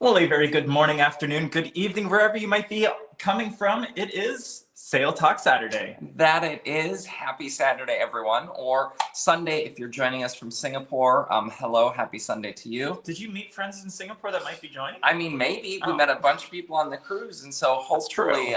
Well, a very good morning, afternoon, good evening, wherever you might be coming from. It is Sail Talk Saturday. That it is. Happy Saturday, everyone, or Sunday if you're joining us from Singapore. Hello, happy Sunday to you. Did you meet friends in Singapore that might be joining? I mean, maybe we met a bunch of people on the cruise, and so hopefully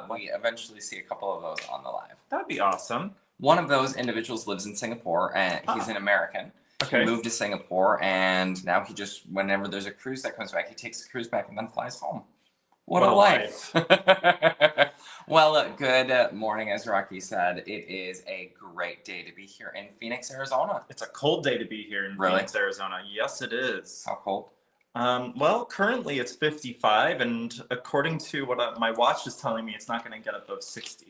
we eventually see a couple of those on the live. That'd be awesome. One of those individuals lives in Singapore, and he's an American. Okay. He moved to Singapore, and now he just, whenever there's a cruise that comes back, he takes the cruise back and then flies home. What a life. Well, good morning. As Rocky said, it is a great day to be here in Phoenix, Arizona. It's a cold day to be here in Phoenix, Arizona. Yes, it is. How cold? Well, currently it's 55, and according to what my watch is telling me, it's not going to get above 60.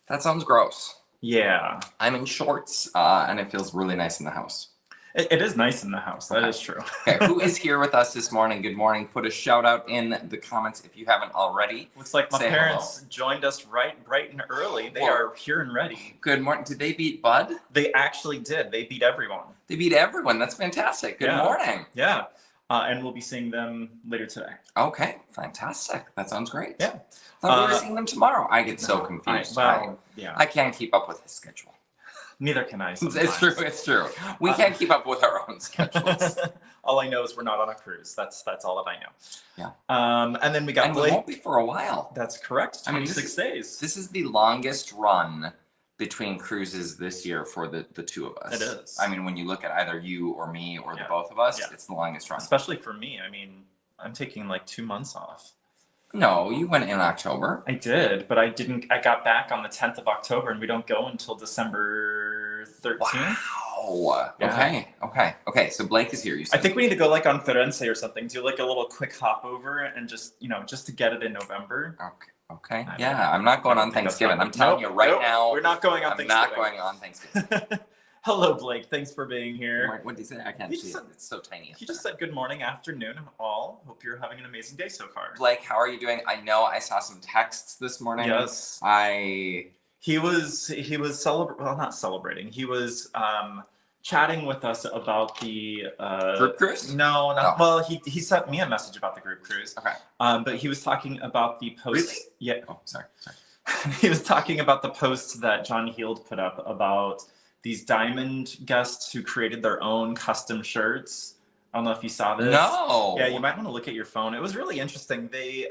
That sounds gross. Yeah. I'm in shorts, and it feels really nice in the house. It is nice in the house. That is true. Okay, who is here with us this morning? Good morning. Put a shout out in the comments if you haven't already. Looks like my parents joined us bright and early. They are here and ready. Good morning. Did they beat Bud? They actually did. They beat everyone. They beat everyone. That's fantastic. Good morning. Yeah. And we'll be seeing them later today. Okay, fantastic. That sounds great. Yeah. I thought we were seeing them tomorrow. I get so confused. I can't keep up with his schedule. Neither can I sometimes. It's true. We can't keep up with our own schedules. All I know is we're not on a cruise. That's all that I know. Yeah. And then we got Blake. We won't be for a while. That's correct. 26 days. This is the longest run between cruises this year for the two of us. It is. I mean, when you look at either you or me or the both of us, it's the longest run. Especially for me. I mean, I'm taking like 2 months off. No, you went in October. I did, but I didn't. I got back on the 10th of October, and we don't go until December 13th. Wow. Yeah. Okay. So Blake is here. You said. I think we need to go like on Firenze or something. Do like a little quick hop over and just to get it in November. Okay. Yeah, I'm not going on Thanksgiving. I'm telling you right now. We're not going on Thanksgiving. I'm not going on Thanksgiving. Hello, Blake. Thanks for being here. What did he say? I can't see it. It's so tiny. He just said good morning, afternoon, all. Hope you're having an amazing day so far. Blake, how are you doing? I know I saw some texts this morning. Yes. He was not celebrating. He was chatting with us about the group cruise. No, not well. He sent me a message about the group cruise. Okay. But he was talking about the post. Really? Yeah. Oh, sorry. He was talking about the post that John Heald put up about these diamond guests who created their own custom shirts. I don't know if you saw this. No. Yeah, you might want to look at your phone. It was really interesting. They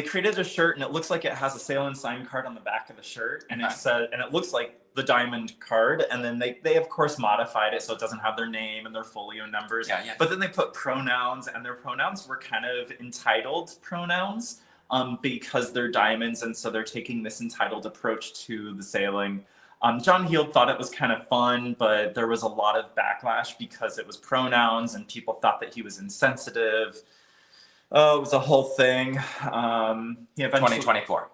created a shirt, and it looks like it has a Sail and Sign card on the back of the shirt, and it looks like the diamond card. And then they of course modified it so it doesn't have their name and their folio numbers. Yeah. But then they put pronouns, and their pronouns were kind of entitled pronouns because they're diamonds, and so they're taking this entitled approach to the sailing. John Heald thought it was kind of fun, but there was a lot of backlash because it was pronouns and people thought that he was insensitive. Oh, it was a whole thing. 2024.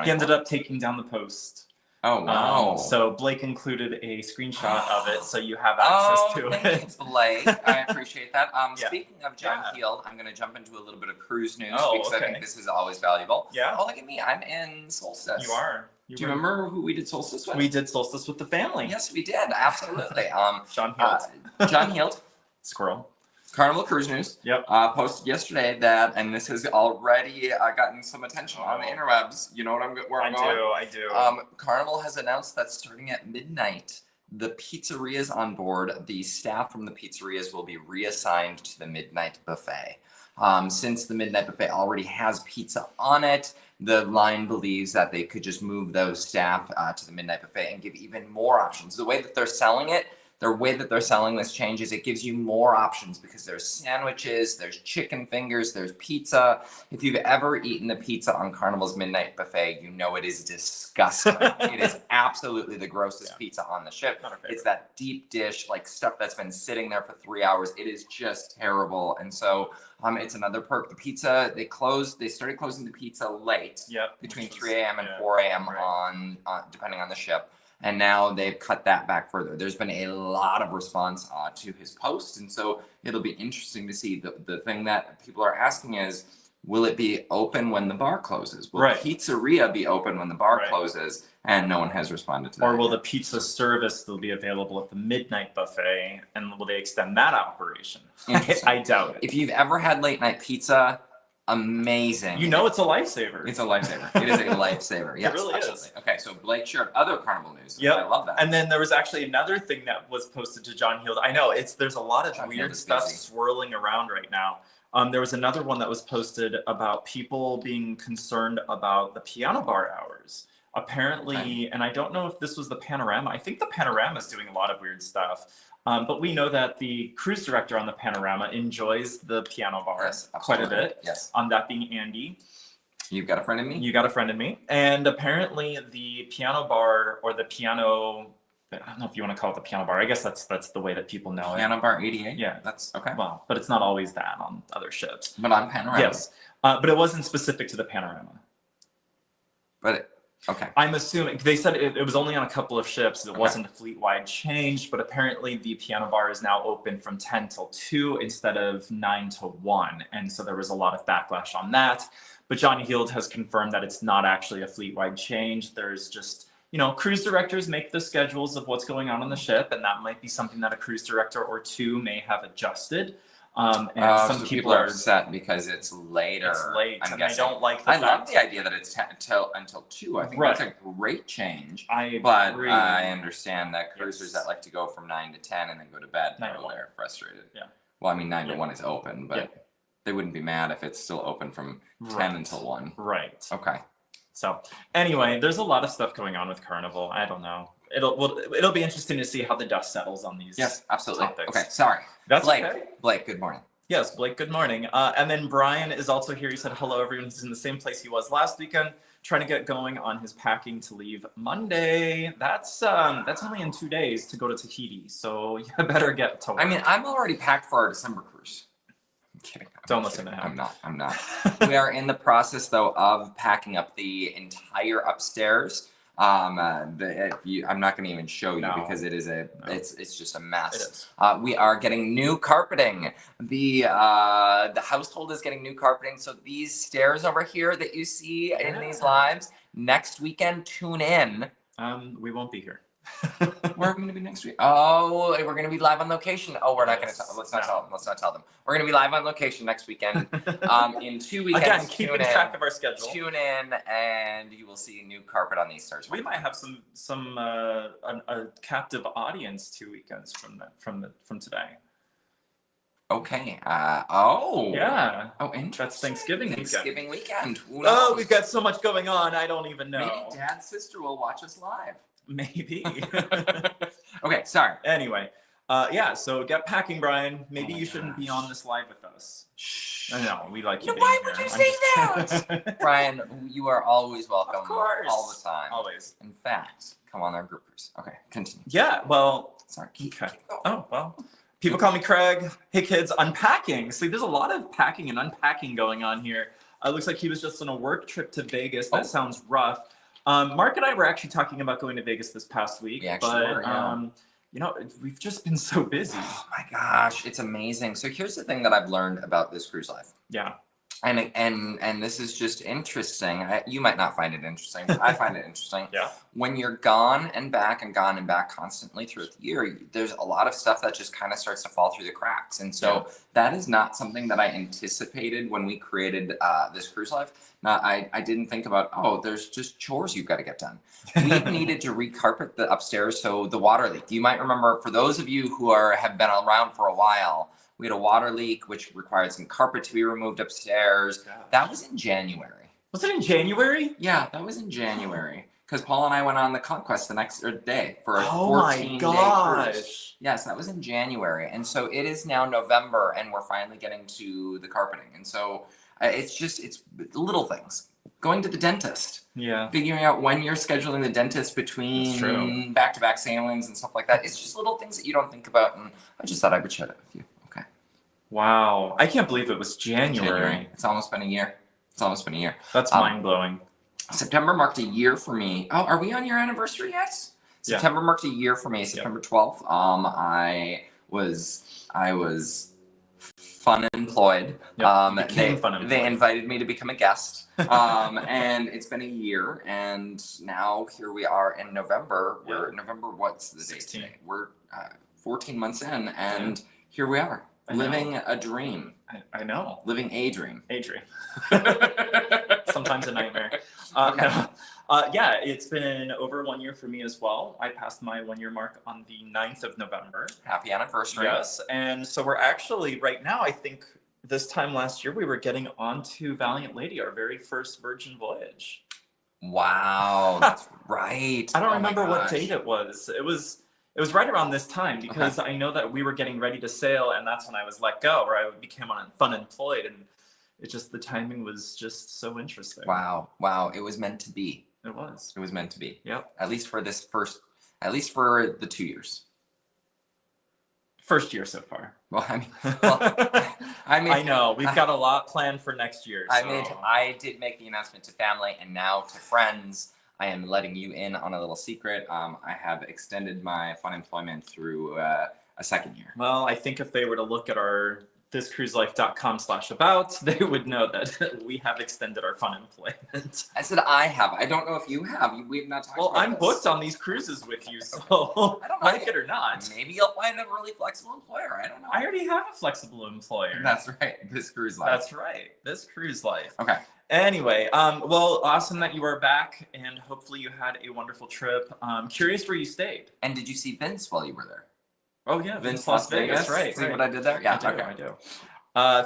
He ended up taking down the post. Oh, wow. So Blake included a screenshot of it, so you have access to it. Thank you, Blake. I appreciate that. Speaking of John Heald, I'm going to jump into a little bit of cruise news because I think this is always valuable. Yeah. Oh, look at me. I'm in Solstice. You are. Do you remember who we did Solstice with? We did Solstice with the family. Yes, we did. Absolutely. John Heald. John Heald. Squirrel. Carnival Cruise News. Yep. Posted yesterday that, and this has already gotten some attention on the interwebs. You know where I'm going? I do. Carnival has announced that starting at midnight, the pizzerias on board, the staff from the pizzerias will be reassigned to the midnight buffet. Since the midnight buffet already has pizza on it, the line believes that they could just move those staff to the midnight buffet and give even more options. The way that they're selling this change is it gives you more options because there's sandwiches, there's chicken fingers, there's pizza. If you've ever eaten the pizza on Carnival's midnight buffet, you know it is disgusting. It is absolutely the grossest pizza on the ship. It's that deep dish, like stuff that's been sitting there for 3 hours. It is just terrible. And so it's another perk. The pizza, they started closing the pizza late, between 3 a.m. and 4 a.m. on depending on the ship. And now they've cut that back further. There's been a lot of response to his post. And so it'll be interesting to see. The thing that people are asking is, will it be open when the bar closes? Will Right. pizzeria be open when the bar Right. closes? And no one has responded to that. Or will yet. the pizza service still be available at the midnight buffet, and will they extend that operation? Interesting. I doubt it. If you've ever had late night pizza, amazing. You know, it's a lifesaver. It's a lifesaver. It is a lifever. Yes, really is. absolutely. Okay, so Blake shared other carnival news. Yep. I love that. And then there was actually another thing that was posted to John Heald. I know there's a lot of John weird Heald is stuff busy. swirling around right now. There was another one that was posted about people being concerned about the piano bar hours. Apparently, Okay. and I don't know if this was the Panorama. I think the Panorama is doing a lot of weird stuff. But we know that the cruise director on the Panorama enjoys the piano bar Yes, quite a absolutely. bit. Yes. That being Andy. You've got a friend in me? You got a friend in me. And apparently the piano bar or the piano, I don't know if you want to call it the piano bar. I guess that's the way that people know Piano Bar 88? Yeah. That's okay. it. Well, but it's not always that on other ships. But on Panorama. Yes. But it wasn't specific to the Panorama. But okay. I'm assuming they said it was only on a couple of ships. It Okay. wasn't a fleet-wide change, but apparently the piano bar is now open from 10 till 2 instead of 9 to 1. And so there was a lot of backlash on that. But Johnny Heald has confirmed that it's not actually a fleet-wide change. There's just, cruise directors make the schedules of what's going on the ship, and that might be something that a cruise director or two may have adjusted. And some So people are are upset because it's later. it's late, I'm and guessing. I don't like the I love fact. the idea that it's until 2. I think Right. that's a great change. I But agree. I understand that cruisers Yes. that like to go from 9 to 10 and then go to bed 9 to know 1. they're frustrated. Yeah. Well, I mean, 9 Yeah. to 1 is open, but Yeah. they wouldn't be mad if it's still open from 10 Right. until 1. Right. Okay. So anyway, there's a lot of stuff going on with Carnival. I don't know. It'll be interesting to see how the dust settles on these. Yes, absolutely. Topics. Okay, sorry. That's Blake. okay. Blake, good morning. Yes, Blake, good morning. And then Brian is also here. He said hello, everyone. He's in the same place he was last weekend, trying to get going on his packing to leave Monday. That's only in 2 days to go to Tahiti, so you better get to work. I mean, I'm already packed for our December cruise. I'm kidding. Don't listen to him. I'm not. We are in the process, though, of packing up the entire upstairs. I'm not going to even show you No. because it is No. it's just a It mess. is. We are getting new carpeting. The household is getting new carpeting. So these stairs over here that you see in these Yeah. lives, next weekend, tune in. We won't be here. We're going to be next week. Oh, we're going to be live on location. Oh, we're not going to Yes. tell. Let's not No. tell them. Let's not tell them. We're going to be live on location next weekend. In 2 weekends. Again, keeping tune in. track of our schedule. Tune in, and you will see new carpet on these stairs. We might have a captive audience 2 weekends from today. Okay. Oh. Yeah. Oh, interesting. That's Thanksgiving weekend. Thanksgiving weekend. Who Oh, knows? we've got so much going on. I don't even know. Maybe Dad's sister will watch us live. Maybe. Okay. Sorry. Anyway, yeah. So get packing, Brian. Maybe Oh my you shouldn't be gosh. on this live with us. Shh. I know we like you. No, being why would here. you I'm say just- Brian, you are always welcome. Of course. All the time. Always. In fact, come on our groupers. Okay. Continue. Yeah. Well. Sorry. Okay. Keep going. Oh well. People call me Craig. Hey kids, unpacking. See, there's a lot of packing and unpacking going on here. It looks like he was just on a work trip to Vegas. That Oh. sounds rough. Mark and I were actually talking about going to Vegas this past week, We actually but were, yeah. we've just been so busy. Oh my gosh, it's amazing. So here's the thing that I've learned about this cruise life. Yeah. And this is just interesting. You might not find it interesting, but I find it interesting. Yeah. When you're gone and back constantly throughout the year, there's a lot of stuff that just kind of starts to fall through the cracks. And so that is not something that I anticipated when we created this cruise life. I didn't think about, there's just chores you've got to get done. We needed to recarpet the upstairs, so the water leak. You might remember, for those of you who have been around for a while, we had a water leak, which required some carpet to be removed upstairs. That was in January. Was it in January? Yeah, that was in January. Because Paul and I went on the Conquest the next day for a Oh my 14-day cruise. gosh. Yes, that was in January. And so it is now November, and we're finally getting to the carpeting. And so it's little things. Going to the dentist. Yeah. Figuring out when you're scheduling the dentist That's between true. back-to-back sailings and stuff like that. It's just little things that you don't think about. And I just thought I would share that with you. Okay. Wow. I can't believe it was January. It's almost been a year. That's mind blowing. September marked a year for me. Oh, are we on your anniversary yet? Yeah. September marked a year for me. September 12th. I was Fun Employed. Yep, became They, Fun Employed. they invited me to become a guest, and it's been a year, and now here we are in November. We're November. What's the date 16. today? We're 14 months in, and here we are, living a dream. I know. Living a dream. A dream. Sometimes a nightmare. Yeah, it's been over 1 year for me as well. I passed my 1 year mark on the 9th of November. Happy anniversary. Yes, and so we're actually right now, I think this time last year, we were getting onto Valiant Lady, our very first Virgin voyage. Wow, that's right. I don't Oh my remember what gosh. date it was. It was right around this time because I know that we were getting ready to sail, and that's when I was let go, or I became Fun Employed, and the timing was just so interesting. Wow, it was meant to be. It was. It was meant to be. Yep. At least for the 2 years. First year so far. Well, I mean, I know we've got a lot planned for next year. So. I did make the announcement to family, and now to friends. I am letting you in on a little secret. I have extended my Fun Employment through a second year. Well, I think if they were to look at our thiscruiselife.com/about, they would know that we have extended our Fun Employment. I said I have. I don't know if you have. We've not talked about I'm this. booked on these cruises with you, so I don't know. like it or not. Maybe you'll find a really flexible employer. I don't know. I already have a flexible employer. That's right. This cruise life. That's right. This cruise life. Okay. Anyway, well, awesome that you are back, and hopefully you had a wonderful trip. Curious where you stayed. And did you see Vince while you were there? Oh yeah, Vince Las Vegas. Right. See what I did there? Yeah. I do.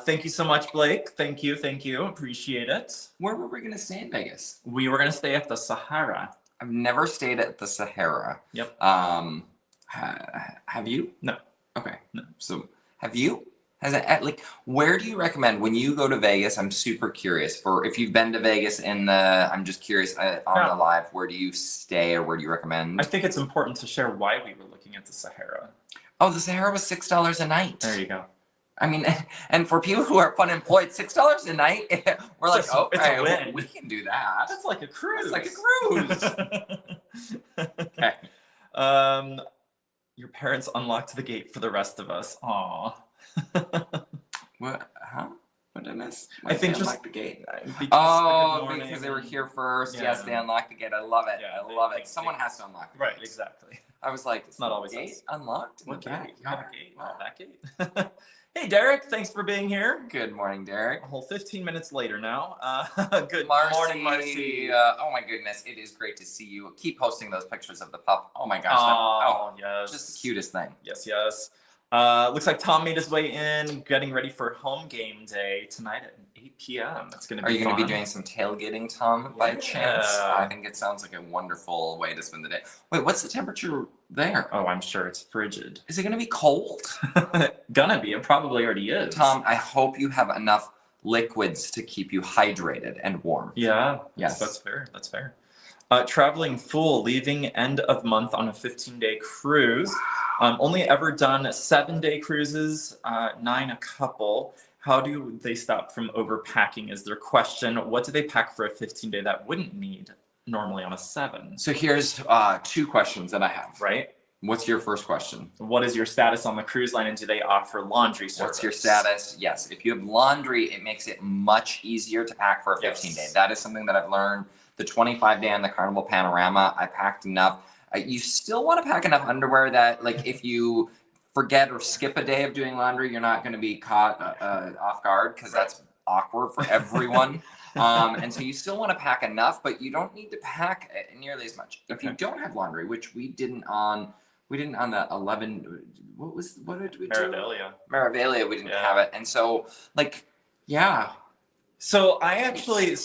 Thank you so much, Blake. Thank you. Appreciate it. Where were we going to stay in Vegas? We were going to stay at the Sahara. I've never stayed at the Sahara. Yep. Have you? No. Okay. No. So have you? Has it where do you recommend when you go to Vegas? I'm super curious for if you've been to Vegas I'm just curious on the live, where do you stay or where do you recommend? I think it's important to share why we were looking at the Sahara. Oh, the Sahara was $6 a night. There you go. I mean, and for people who are Fun Employed, $6 a night, we're like, oh, it's a win. We can do that. That's like a cruise. That's like a cruise. Okay. Your parents unlocked the gate for the rest of us. Aw. What? Huh? What did I miss? I think just the gate. Because they were here first. Yeah. Yes, they unlocked the gate. I love it. Yeah, I love it. Someone has to unlock the gate. Right, exactly. I was like, It's not always gate us. unlocked. in What the back? gate? That gate. Wow, that gate. Hey, Derek, thanks for being here. Good morning, Derek. A whole 15 minutes later now. Good Marcy, morning, Marcy. oh my goodness, it is great to see you. Keep posting those pictures of the pup. Oh my gosh. Yes. Just the cutest thing. Yes. Looks like Tom made his way in, getting ready for home game day tonight at 8 p.m. It's going to be Are you going to fun. be doing some tailgating, Tom, by Yeah. chance? I think it sounds like a wonderful way to spend the day. Wait, what's the temperature there? Oh, I'm sure it's frigid. Is it going to be cold? Gonna be. It probably already is. Tom, I hope you have enough liquids to keep you hydrated and warm. Yeah. Yes. That's fair. That's fair. Traveling full, leaving end of month on a 15-day cruise. Only ever done 7-day cruises, 9 a couple. How do they stop from overpacking is their question. What do they pack for a 15-day that wouldn't need normally on a 7? So here's 2 questions that I have. Right? What's your first question? What is your status on the cruise line, and do they offer laundry service? What's your status? Yes. If you have laundry, it makes it much easier to pack for a 15-day. Yes. That is something that I've learned. The 25-day on the Carnival Panorama, I packed enough. You still want to pack enough underwear that, like, if you forget or skip a day of doing laundry, you're not going to be caught off guard, because that's awkward for everyone. And so you still want to pack enough, but you don't need to pack nearly as much. If you don't have laundry, which we didn't on the 11. What did we do? Meraviglia. We didn't have it, and so So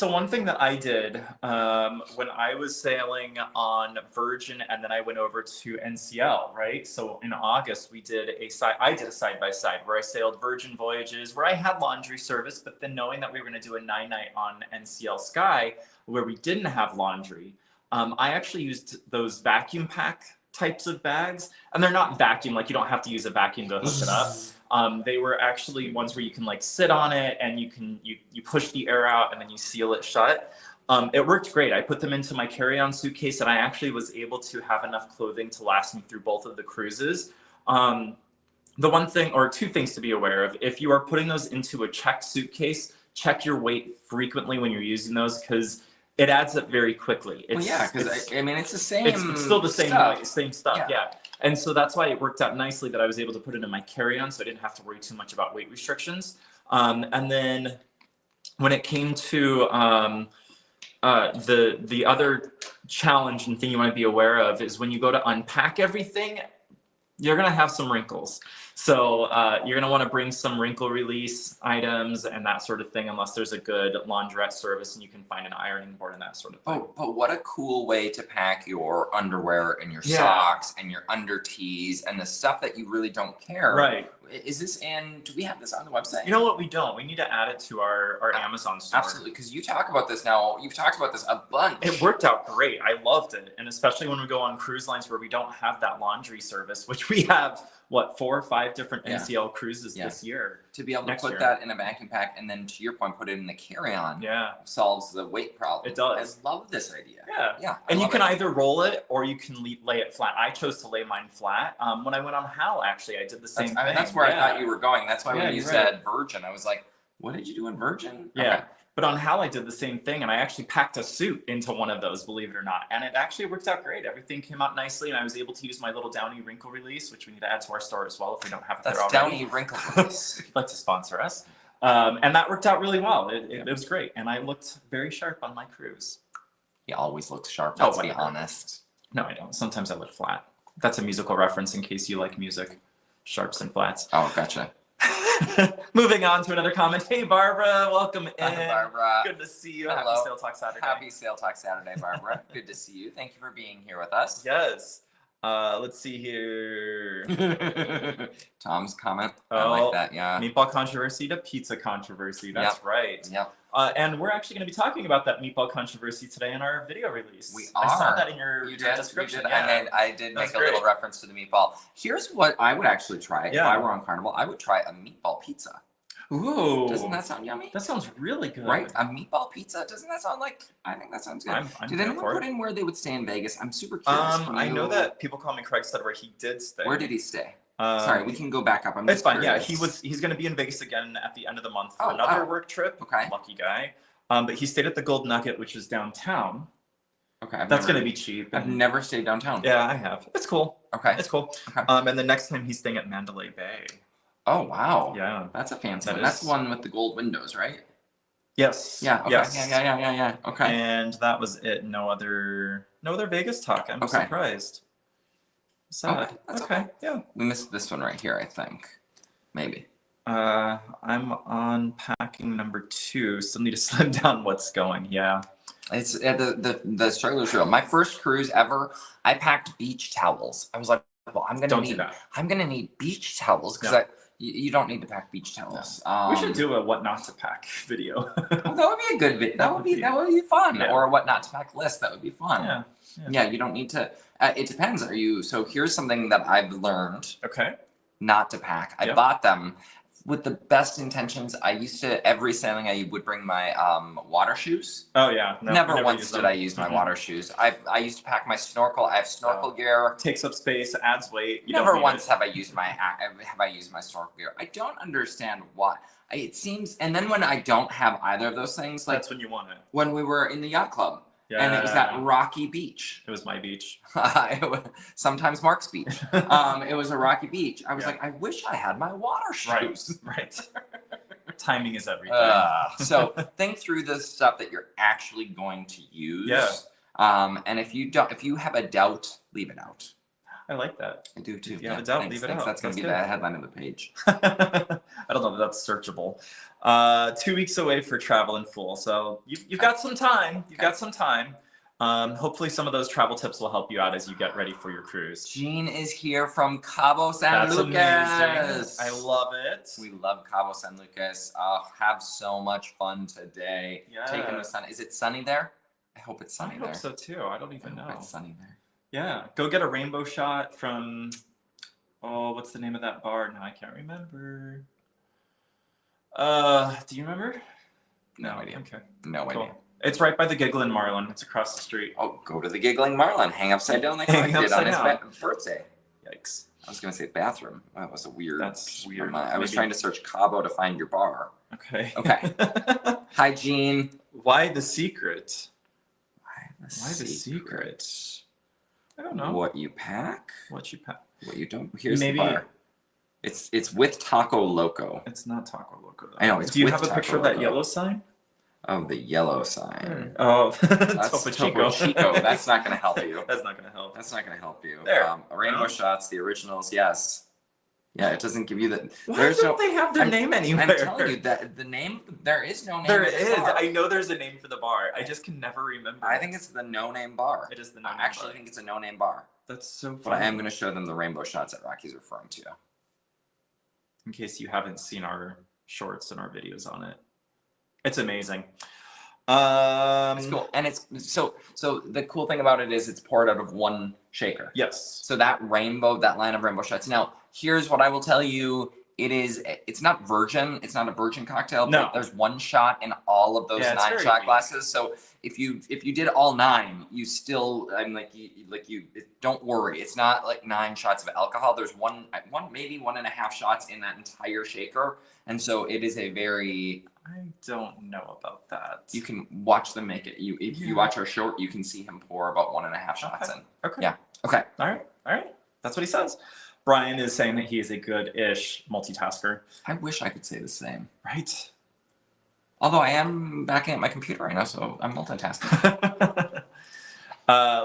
one thing that I did when I was sailing on Virgin, and then I went over to NCL, right? So in August, I did a side-by-side where I sailed Virgin voyages where I had laundry service, but then knowing that we were going to do a 9-night on NCL Sky where we didn't have laundry, I actually used those vacuum pack types of bags, and they're not vacuum, like you don't have to use a vacuum to hook it up. They were actually ones where you can like sit on it and you push the air out and then you seal it shut. It worked great. I put them into my carry-on suitcase, and I actually was able to have enough clothing to last me through both of the cruises. the one thing or two things to be aware of, if you are putting those into a checked suitcase, check your weight frequently when you're using those because it adds up very quickly. Well, yeah, because I mean, it's the same. It's still the same stuff. weight, same stuff, yeah. And so that's why it worked out nicely that I was able to put it in my carry-on, so I didn't have to worry too much about weight restrictions. And then when it came to the other challenge and thing you want to be aware of is when you go to unpack everything, you're going to have some wrinkles. So you're going to want to bring some wrinkle release items and that sort of thing, unless there's a good laundrette service and you can find an ironing board and that sort of thing. Oh, but what a cool way to pack your underwear and your socks and your under tees and the stuff that you really don't care. Right. Is this do we have this on the website? You know what? We don't. We need to add it to our Amazon store. Absolutely, because you talk about this now. You've talked about this a bunch. It worked out great. I loved it. And especially when we go on cruise lines where we don't have that laundry service, which we have, 4 or 5 different NCL cruises this year. To be able to put that in a vacuum pack and then, to your point, put it in the carry-on solves the weight problem. It does. I love this idea. Yeah. And you can either roll it or you can lay it flat. I chose to lay mine flat. When I went on Hal, actually, I did the same thing. That's where I thought you were going. That's why when you said Virgin, I was like, what did you do in Virgin? Yeah. Okay. But on Hal, I did the same thing, and I actually packed a suit into one of those, believe it or not. And it actually worked out great. Everything came out nicely, and I was able to use my little Downy wrinkle release, which we need to add to our store as well if we don't have it there already. That's Downy wrinkle release. If you'd like to sponsor us. And that worked out really well. It was great, and I looked very sharp on my cruise. He always looks sharp, let's be honest. No, I don't. Sometimes I look flat. That's a musical reference in case you like music. Sharps and flats. Oh, gotcha. Moving on to another comment. Hey, Barbara, welcome in. Hi, Barbara. Good to see you. Hello. Happy Sail Talk Saturday. Happy Sail Talk Saturday, Barbara. Good to see you. Thank you for being here with us. Yes. Let's see here. Tom's comment. Oh, I like that, yeah. Meatball controversy to pizza controversy. That's right. Yep. And we're actually going to be talking about that meatball controversy today in our video release. We are. I saw that in your description. I did make a little reference to the meatball. Here's what I would actually try if I were on Carnival. I would try a meatball pizza. Ooh. Doesn't that sound yummy? That sounds really good. Right? A meatball pizza? Doesn't that sound like... I think that sounds good. Did anyone put in where they would stay in Vegas? I'm super curious. I know that People Call Me Craig said where he did stay. Where did he stay? Sorry, we can go back up. It's fine. Curious. Yeah, he's going to be in Vegas again at the end of the month for another work trip. Okay. Lucky guy. But he stayed at the Gold Nugget, which is downtown. Okay. That's going to be cheap. I've never stayed downtown. Yeah, I have. It's cool. Okay. It's cool. Okay. And the next time he's staying at Mandalay Bay. Oh, wow. Yeah. That's a fancy one. That's the one with the gold windows, right? Yes. Yeah. Okay. Yes. Yeah. Okay. And that was it. No other Vegas talk. I'm surprised. Sad. Okay. Yeah. We missed this one right here, I think. Maybe. I'm on packing number 2. Still need to slim down what's going. Yeah. It's the struggler's real. My first cruise ever, I packed beach towels. I was like, well, I'm gonna need beach towels because you don't need to pack beach towels. No. We should do a what not to pack video. Well, that would be a good video. That would be fun. Yeah. Or a what not to pack list. That would be fun. Yeah. You don't need to. It depends. So here's something that I've learned. Okay. Not to pack. I bought them with the best intentions. I used to, every sailing, I would bring my water shoes. Oh yeah. No, never once did I use my water shoes. I used to pack my snorkel. I have snorkel gear. Takes up space, adds weight. Never once have I used my snorkel gear. I don't understand why. It seems, and then when I don't have either of those things, like that's when you want it. When we were in the yacht club. Yeah. And it was that rocky beach. It was my beach. Sometimes Mark's beach. It was a rocky beach. I was like, I wish I had my water shoes. Right. Timing is everything. So think through the stuff that you're actually going to use. Yeah. And if you have a doubt, leave it out. I like that. I do too. If you have a doubt, leave it out. That's going to be the headline of the page. I don't know if that's searchable. 2 weeks away for Travel in Full. So you've got some time. You've got some time. Hopefully some of those travel tips will help you out as you get ready for your cruise. Jean is here from Cabo San Lucas. Amazing. I love it. We love Cabo San Lucas. Have so much fun today. Yeah. Taking the sun. Is it sunny there? I hope it's sunny there. I hope so too. I don't even know. It's sunny there. Yeah, go get a rainbow shot from, what's the name of that bar? Now I can't remember. Do you remember? No idea. Okay. No idea. It's right by the Giggling Marlin. It's across the street. Oh, go to the Giggling Marlin. Hang upside down like I did on his birthday. Yikes. I was gonna say bathroom. That was a weird. That's weird. I was Maybe- trying to search Cabo to find your bar. Okay. Okay. Hygiene. Why the secret? Why Why the secret? I don't know. What you pack? What you pack? What you don't? Here's Maybe- the bar. It's with Taco Loco. It's not Taco Loco though. I know, it's Do you with have a Taco picture of that Loco. yellow sign? Oh, the yellow sign. Oh, That's Topo Topo Chico. That's not gonna help you. That's not gonna help. That's not gonna help you. There. Rainbow No? Shots, the originals, yes. Yeah, it doesn't give you the. Why There's don't no. they have their I'm- name anywhere? I'm telling you that the name. There is no name. There of this is. bar. I know there's a name for the bar. I just can never remember. I think it's the no-name bar. it is the I name. actually bar. think it's a no-name bar. That's so But funny. I am going to show them the rainbow shots that Rocky's referring to. In case you haven't seen our shorts and our videos on it, it's amazing. It's cool, and it's so. The cool thing about it is it's poured out of one shaker. Yes. So that line of rainbow shots. Now, here's what I will tell you. It's not virgin. It's not a virgin cocktail. No. But there's one shot in all of those Yeah, it's 9 very shot weak. glasses. So if you did all 9, you still, don't worry. It's not like 9 shots of alcohol. There's maybe 1.5 shots in that entire shaker. And so it is a very, I don't know about that. you can watch them make it. If you Yeah. watch our short, you can see him pour about 1.5 shots Okay. in. Okay. Yeah. Okay. All right. That's what he says. Brian is saying that he is a good-ish multitasker. I wish I could say the same. Right. Although I am backing at my computer right now, so I'm multitasking.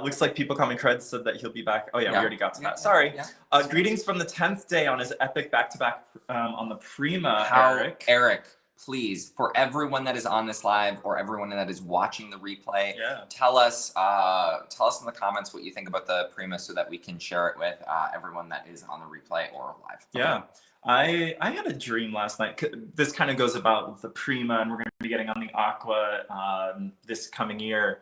Looks like People Coming Creds said that he'll be back. Oh yeah, we already got to that. Yeah, Sorry. yeah. Greetings from the 10th day on his epic back-to-back on the Prima, Eric. Eric. Please, for everyone that is on this live or everyone that is watching the replay, Yeah. tell us in the comments what you think about the Prima so that we can share it with everyone that is on the replay or live. Yeah. I had a dream last night. This kind of goes about the Prima, and we're going to be getting on the Aqua this coming year.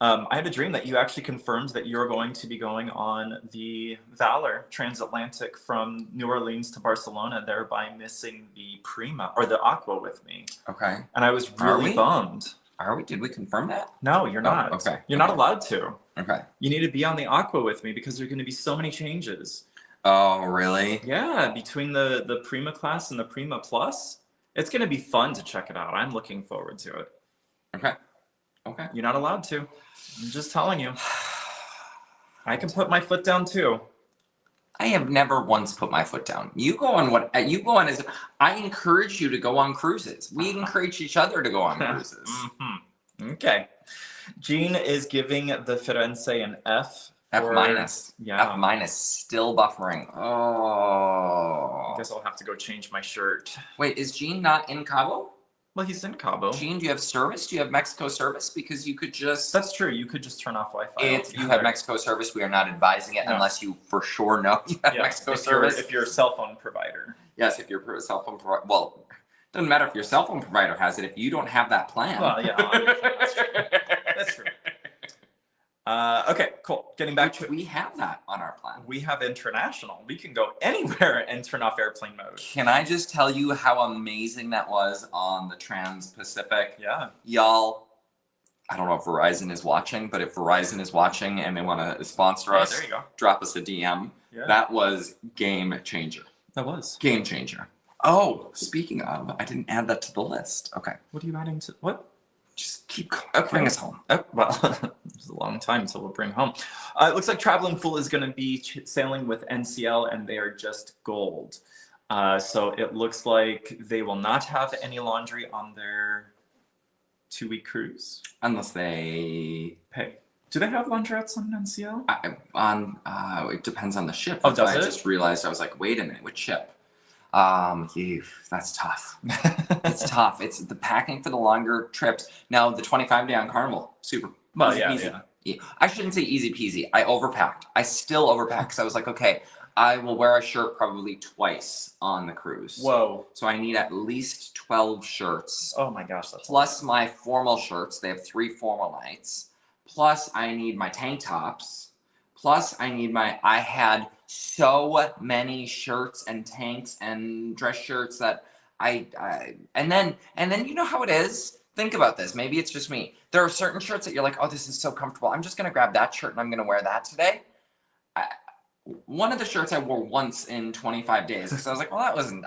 I had a dream that you actually confirmed that you're going to be going on the Valor transatlantic from New Orleans to Barcelona, thereby missing the Prima or the Aqua with me. Okay. And I was Are really we? bummed. Are we? Did we confirm that? No, you're not. okay. You're not allowed to. Okay. You need to be on the Aqua with me because there are going to be so many changes. Oh, really? Yeah, between the Prima class and the Prima Plus, it's going to be fun to check it out. I'm looking forward to it. Okay. Okay. You're not allowed to. I'm just telling you. I can put my foot down too. I have never once put my foot down. You go on as I encourage you to go on cruises. We encourage each other to go on cruises. Okay. Gene is giving the Firenze an F. F minus. Yeah. F minus. Still buffering. I Oh. guess I'll have to go change my shirt. Wait, is Gene not in Cabo? Well, he's in Cabo. Gene, do you have service? Do you have Mexico service? Because you could just. That's true. You could just turn off Wi-Fi. If you altogether. have Mexico service, we are not advising it No. unless you for sure know you have Yeah, Mexico if service. If you're a cell phone provider. Yes, if your cell phone provider. Well, doesn't matter if your cell phone provider has it. If you don't have that plan. Well, yeah, obviously, that's true. That's true. Okay, cool. Getting back to we have that on our plan. we have international. We can go anywhere and turn off airplane mode. Can I just tell you how amazing that was on the Trans-Pacific? Yeah. Y'all, I don't know if Verizon is watching, but if Verizon is watching and they want to sponsor Oh, us, there you go. drop us a DM. Yeah. That was game changer. That was. Game changer. Oh, speaking of, I didn't add that to the list. Okay. What are you adding to what? Just keep going. Bring us home. Oh, well, it's a long time until we'll bring home. It looks like Traveling Fool is going to be sailing with NCL, and they are just gold. So it looks like they will not have any laundry on their 2-week cruise. Unless they Hey, do they have laundrettes on NCL? it depends on the ship. Oh, That's why does I it? just realized I was like, wait a minute, which ship? That's tough. It's tough. It's the packing for the longer trips. Now the 25-day on Carnival, super. Well, easy yeah, peasy. yeah. I shouldn't say easy peasy. I overpacked. I still overpacked because I was like, okay, I will wear a shirt probably twice on the cruise. Whoa. So I need at least 12 shirts. Oh my gosh, that's Plus my formal shirts. They have 3 formal nights. Plus I need my tank tops. Plus I had so many shirts and tanks and dress shirts that and then you know how it is. Think about this. Maybe it's just me. There are certain shirts that you're like, oh, this is so comfortable. I'm just gonna grab that shirt and I'm gonna wear that today. one of the shirts I wore once in 25 days because I was like, well, that wasn't.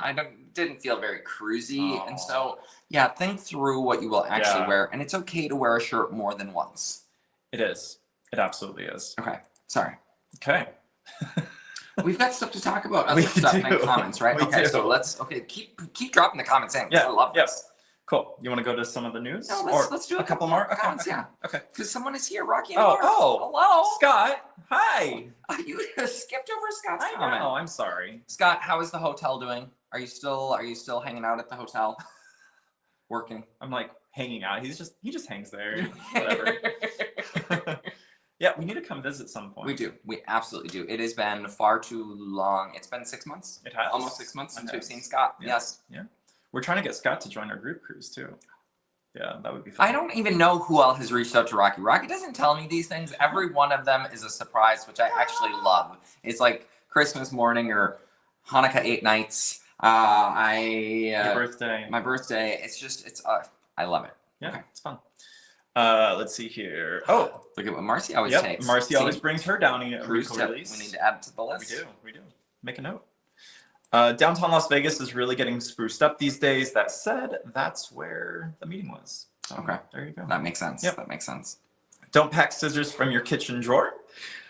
Didn't feel very cruisy, and so yeah, think through what you will actually Yeah. wear, and it's okay to wear a shirt more than once. It is. It absolutely is. Okay, sorry. Okay. We've got stuff to talk about. We Other stuff in do. comments, right? We Okay, do. so let's keep dropping the comments in. 'Cause Yeah, I love this. Cool. You want to go to some of the news? No, Or let's do a couple more. Okay. comments, Okay. yeah. Okay. Because someone is here, Rocky. And Oh, Laura. oh. Hello. Scott. Hi. You skipped over Scott's I comment. know. I'm sorry. Scott, how is the hotel doing? Are you still hanging out at the hotel? Working. I'm like hanging out. He just hangs there. Whatever. Yeah, we need to come visit some point. We do. We absolutely do. It has been far too long. It's been 6 months. It has. Almost 6 months It since we've has. seen Scott. Yeah. Yes. We're trying to get Scott to join our group cruise too. Yeah, that would be fun. I don't even know who else has reached out to Rocky. Rocky doesn't tell me these things. Every one of them is a surprise, which I actually love. It's like Christmas morning or Hanukkah 8 nights. Your birthday. My birthday. I love it. Yeah, Okay. it's fun. Let's see here. Oh, Look at what Marcy always yep. takes. Marcy See? always brings her Downy Cruise tip. release. We need to add it to the We list. do. We do. Make a note. Downtown Las Vegas is really getting spruced up these days. That said, that's where the meeting was. So, Okay. There you go. That makes sense. Yep. That makes sense. Don't pack scissors from your kitchen drawer.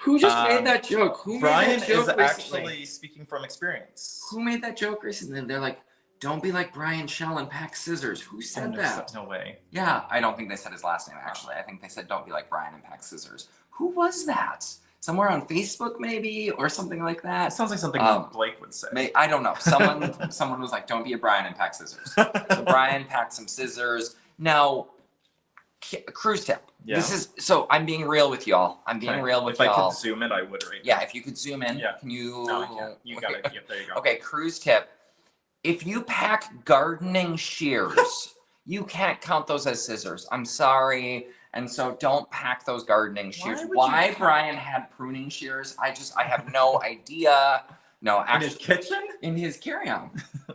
Who just Um, made that joke? Who Brian made that joke is recently? actually speaking from experience. Who made that joke recently? They're like, don't be like Brian Shell and pack scissors. Who said no, that? No way. Yeah, I don't think they said his last name, actually. I think they said, don't be like Brian and pack scissors. Who was that? Somewhere on Facebook, maybe? Or something like That that? sounds like something Blake would say. I don't know. Someone was like, don't be a Brian and pack scissors. So Brian packed some scissors. Now, cruise tip. Yeah. I'm being real with y'all. I'm being real with If I y'all. could zoom it, I would right Yeah, now. if you could zoom in. Yeah. Can you? No, I can't. You got it. Yep, there you go. Okay, cruise tip. If you pack gardening shears, you can't count those as scissors. I'm sorry. And so don't pack those gardening shears. would you Why pack- Brian had pruning shears, I have no idea. No, In his actually, kitchen? in his carry-on.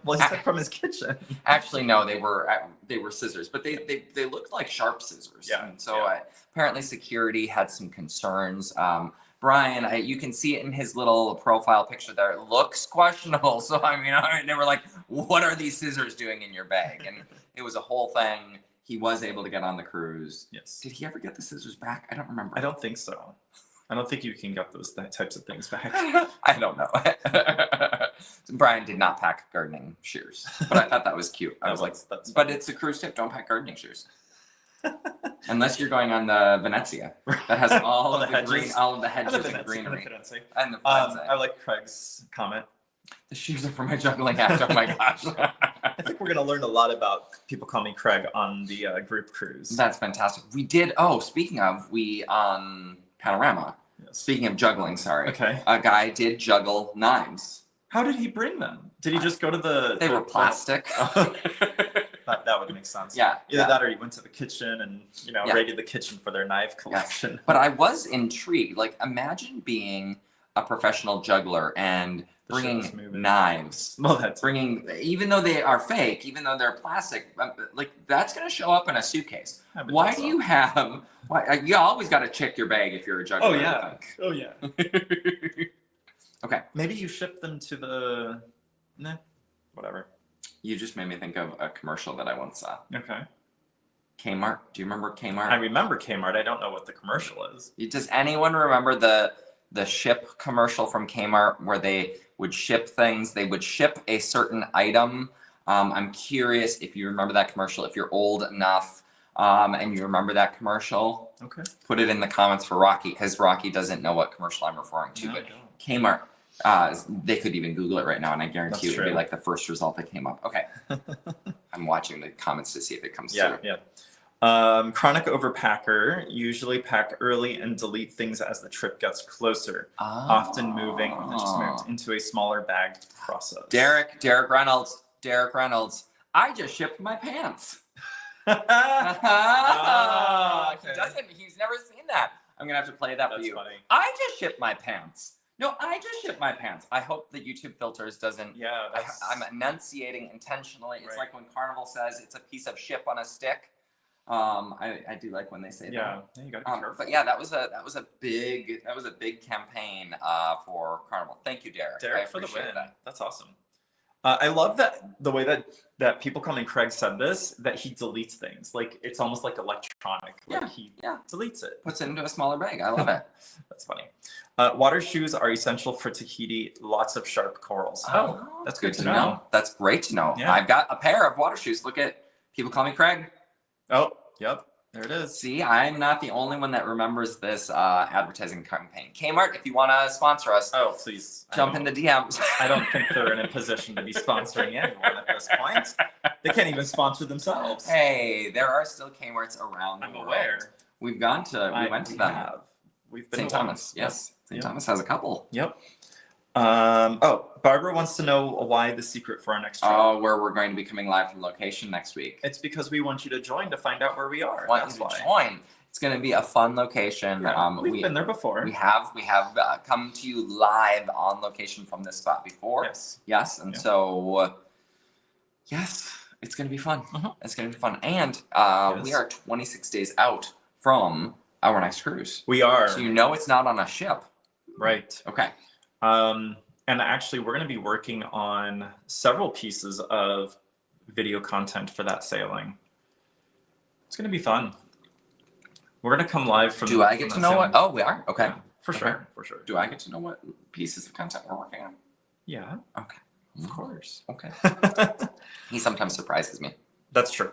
Well, he said from his kitchen. Actually, no, they were scissors, but they looked like sharp scissors. Yeah, And so yeah. apparently security had some concerns. Brian, you can see it in his little profile picture there. It looks questionable. So I mean, they were like, "What are these scissors doing in your bag?" And it was a whole thing. He was able to get on the cruise. Yes. Did he ever get the scissors back? I don't remember. I don't think so. I don't think you can get those types of things back. I don't know. Brian did not pack gardening shears, but I thought that was cute. I was like, that's but it's a cruise tip. Don't pack gardening shears. Unless you're going on the Venezia that has all of the hedges. all of the hedges and and greenery. greenery. And the I like Craig's comment. the shoes are for my juggling act. Oh my gosh. I think we're gonna learn a lot about people call me Craig on the group cruise. That's fantastic. We did. Oh, speaking of, we on Panorama. Yes. Speaking of juggling, sorry. Okay. A guy did juggle knives. How did he bring them? Did he just go to the? They were plastic. That would make sense. Yeah. Either yeah. that or you went to the kitchen and Yeah. raided the kitchen for their knife collection. But I was intrigued. Like, imagine being a professional juggler and The shit was bringing moving. knives. Well, that's Even though they are fake, even though they're plastic, like that's gonna show up in a suitcase. I would Why think do so. you have? Why you always got to check your bag if you're a juggler? Oh I yeah. think. Oh yeah. Okay, Maybe you ship them to the. Nah. Whatever. you just made me think of a commercial that I once saw. Okay. Kmart. Do you remember Kmart? I remember Kmart. I don't know what the commercial is. Does anyone remember the ship commercial from Kmart where they would ship things? They would ship a certain item. I'm curious if you remember that commercial. If you're old enough and you remember that commercial, Okay. put it in the comments for Rocky because Rocky doesn't know what commercial I'm referring to. No, I But don't. Kmart, they could even Google it right now, and I guarantee That's you it would be true. like the first result that came up. Okay, I'm watching the comments to see if it comes Yeah, through. yeah. Chronic overpacker usually pack early and delete things as the trip gets closer, often moving or just moved into a smaller bagged process. Derek Reynolds. I just shipped my pants. Ah, okay. He's never seen that. I'm gonna have to play that for That's you. funny. I just shipped my pants. No, I just shipped my pants. I hope the YouTube filters doesn't. Yeah, I'm enunciating intentionally. It's Right. like when Carnival says it's a piece of ship on a stick. I do like when they say that. Yeah, you gotta be careful. But yeah, that was a big campaign for Carnival. Thank you, Derek. Derek I for the appreciate win. that. That's awesome. I love that the way that People Call Me Craig said this, that he deletes things. Like it's almost like electronic. Like he deletes it. Puts it into a smaller bag. I love it. That's funny. Water shoes are essential for Tahiti. Lots of sharp corals. Oh, that's good to know. That's great to know. Yeah. I've got a pair of water shoes. Look at People Call Me Craig. Oh, yep. There it is. See, I'm not the only one that remembers this advertising campaign. Kmart, if you want to sponsor us, Oh, please. jump in the DMs. I don't think they're in a position to be sponsoring anyone at this point. They can't even sponsor themselves. Hey, there are still Kmart's around the I'm world. aware. We went to them. We've been St. to one. Thomas, yes. St. Yep. Thomas has a couple. Yep. Barbara wants to know why the secret for our next trip. Oh, where we're going to be coming live from location next week. It's because we want you to join to find out where we are. Want That's you to why. join. It's going to be a fun location. Yeah, we've been there before. We have come to you live on location from this spot before. Yes. And Yeah. so, yes, it's going to be fun. Mhm. It's going to be fun. And Yes. we are 26 days out from our next cruise. We are. So you know it's not on a ship. Right. Okay. And actually, we're going to be working on several pieces of video content for that sailing. It's going to be fun. We're going to come live from. Do I get to know what? Oh, we are? Okay. Yeah, for sure. For sure. Do I get to know what pieces of content we're working on? Yeah. Okay. Of course. Okay. He sometimes surprises me. That's true.